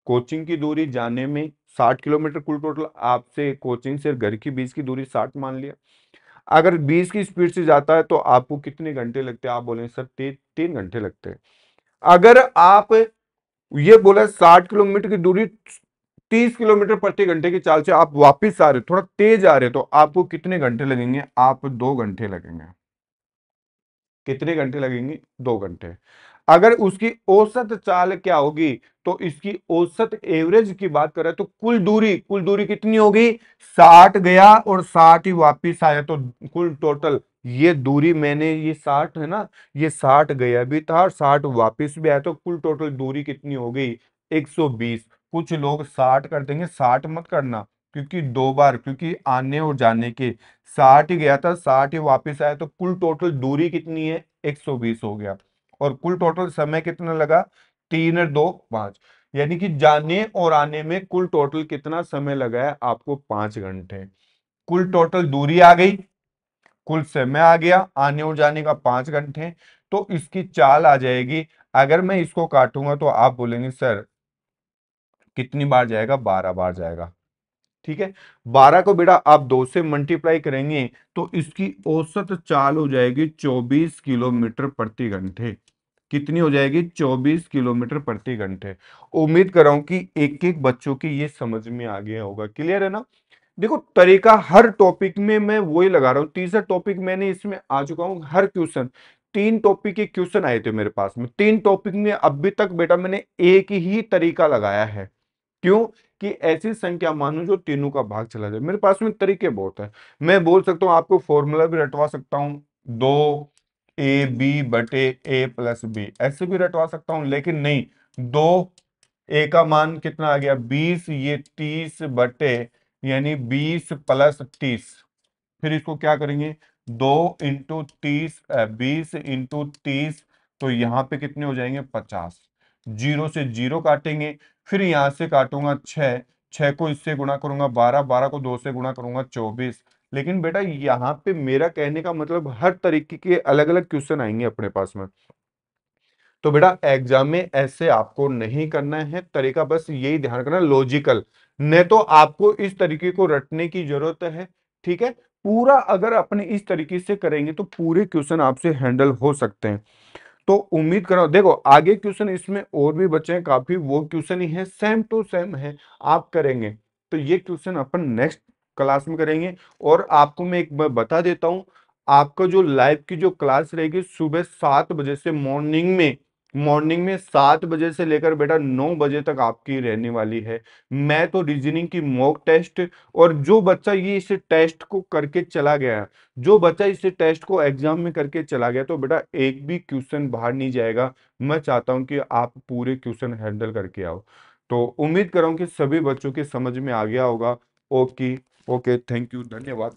कोचिंग की दूरी जाने में 60 किलोमीटर कुल टोटल, आपसे कोचिंग से घर की बीच की दूरी 60 मान लिया। अगर 20 की स्पीड से जाता है तो आपको कितने घंटे लगते हैं, आप बोलेंगे सर 3 घंटे लगते हैं। अगर आप ये बोला 60 किलोमीटर की दूरी 30 किलोमीटर प्रति घंटे की चाल से आप वापिस आ रहे, थोड़ा तेज आ रहे, तो आपको कितने घंटे लगेंगे, आप 2 घंटे लगेंगे। कितने घंटे लगेंगे, 2 घंटे। अगर उसकी औसत चाल क्या होगी, तो इसकी औसत एवरेज की बात करें तो कुल दूरी कितनी होगी, 60 गया और 60 ही वापिस आया, तो कुल टोटल ये दूरी मैंने, ये 60 है ना, ये 60 गया भी था और 60 वापिस भी आया, तो कुल टोटल दूरी कितनी हो गई, 120। कुछ लोग 60 कर देंगे, 60 मत करना, क्योंकि 2 बार, क्योंकि आने और जाने के 60 ही गया था, 60 ही वापिस आया, तो कुल टोटल दूरी कितनी है, 120 हो गया। और कुल टोटल समय कितना लगा, 3 और 2 5, यानी कि जाने और आने में कुल टोटल कितना समय लगा है आपको, 5 घंटे। कुल टोटल दूरी आ गई, कुल समय आ गया आने और जाने का 5 घंटे, तो इसकी चाल आ जाएगी। अगर मैं इसको काटूंगा तो आप बोलेंगे सर कितनी बार जाएगा, 12 बार जाएगा। ठीक है, 12 को बेटा आप 2 से मल्टीप्लाई करेंगे तो इसकी औसत चाल हो जाएगी 24 किलोमीटर प्रति घंटे। कितनी हो जाएगी, 24 किलोमीटर प्रति घंटे। उम्मीद कर रहा हूं कि एक एक बच्चों की ये समझ में आ गया होगा। क्लियर है ना? देखो तरीका हर टॉपिक में मैं वही लगा रहा हूँ। तीसरा टॉपिक मैंने इसमें आ चुका हूँ। हर क्वेश्चन, 3 टॉपिक के क्वेश्चन आए थे मेरे पास में, 3 टॉपिक में अभी तक बेटा मैंने एक ही तरीका लगाया है। क्यों? कि ऐसी संख्या मानो जो तीनों का भाग चला जाए। मेरे पास में तरीके बहुत है। मैं बोल सकता हूं, आपको फॉर्मूला भी रटवा सकता हूं, 2 AB/A+B, ऐसे भी रटवा सकता हूं, लेकिन नहीं, 2A का मान कितना आ गया, 20, ये 30 बटे यानी 20+30। फिर इसको क्या करेंगे, 2 × 30, 20 × 30, तो यहाँ पे कितने हो जाएंगे, 50। जीरो से जीरो काटेंगे, फिर यहां से काटूंगा 6, 6 को इससे गुणा करूंगा 12, 12 को 2 से गुणा करूंगा 24। लेकिन बेटा यहाँ पे मेरा कहने का मतलब हर तरीके के अलग अलग क्वेश्चन आएंगे अपने पास में। तो बेटा एग्जाम में ऐसे आपको नहीं करना है, तरीका बस यही ध्यान रखना, लॉजिकल। नहीं तो आपको इस तरीके को रटने की जरूरत है। ठीक है, पूरा अगर अपने इस तरीके से करेंगे तो पूरे क्वेश्चन आपसे हैंडल हो सकते हैं। तो उम्मीद करो, देखो आगे क्वेश्चन इसमें और भी बचे हैं काफी, वो क्वेश्चन ही है, सेम टू सेम है, आप करेंगे। तो ये क्वेश्चन अपन नेक्स्ट क्लास में करेंगे। और आपको मैं एक बार बता देता हूं, आपका जो लाइव की जो क्लास रहेगी सुबह 7 बजे से, मॉर्निंग में 7 बजे से लेकर बेटा 9 बजे तक आपकी रहने वाली है। मैं तो रीजनिंग की मॉक टेस्ट, और जो बच्चा ये इस टेस्ट को करके चला गया, जो बच्चा इस टेस्ट को एग्जाम में करके चला गया, तो बेटा एक भी क्वेश्चन बाहर नहीं जाएगा। मैं चाहता हूं कि आप पूरे क्वेश्चन हैंडल करके आओ। तो उम्मीद कर रहा हूं कि सभी बच्चों के समझ में आ गया होगा। ओके, ओके, थैंक यू, धन्यवाद।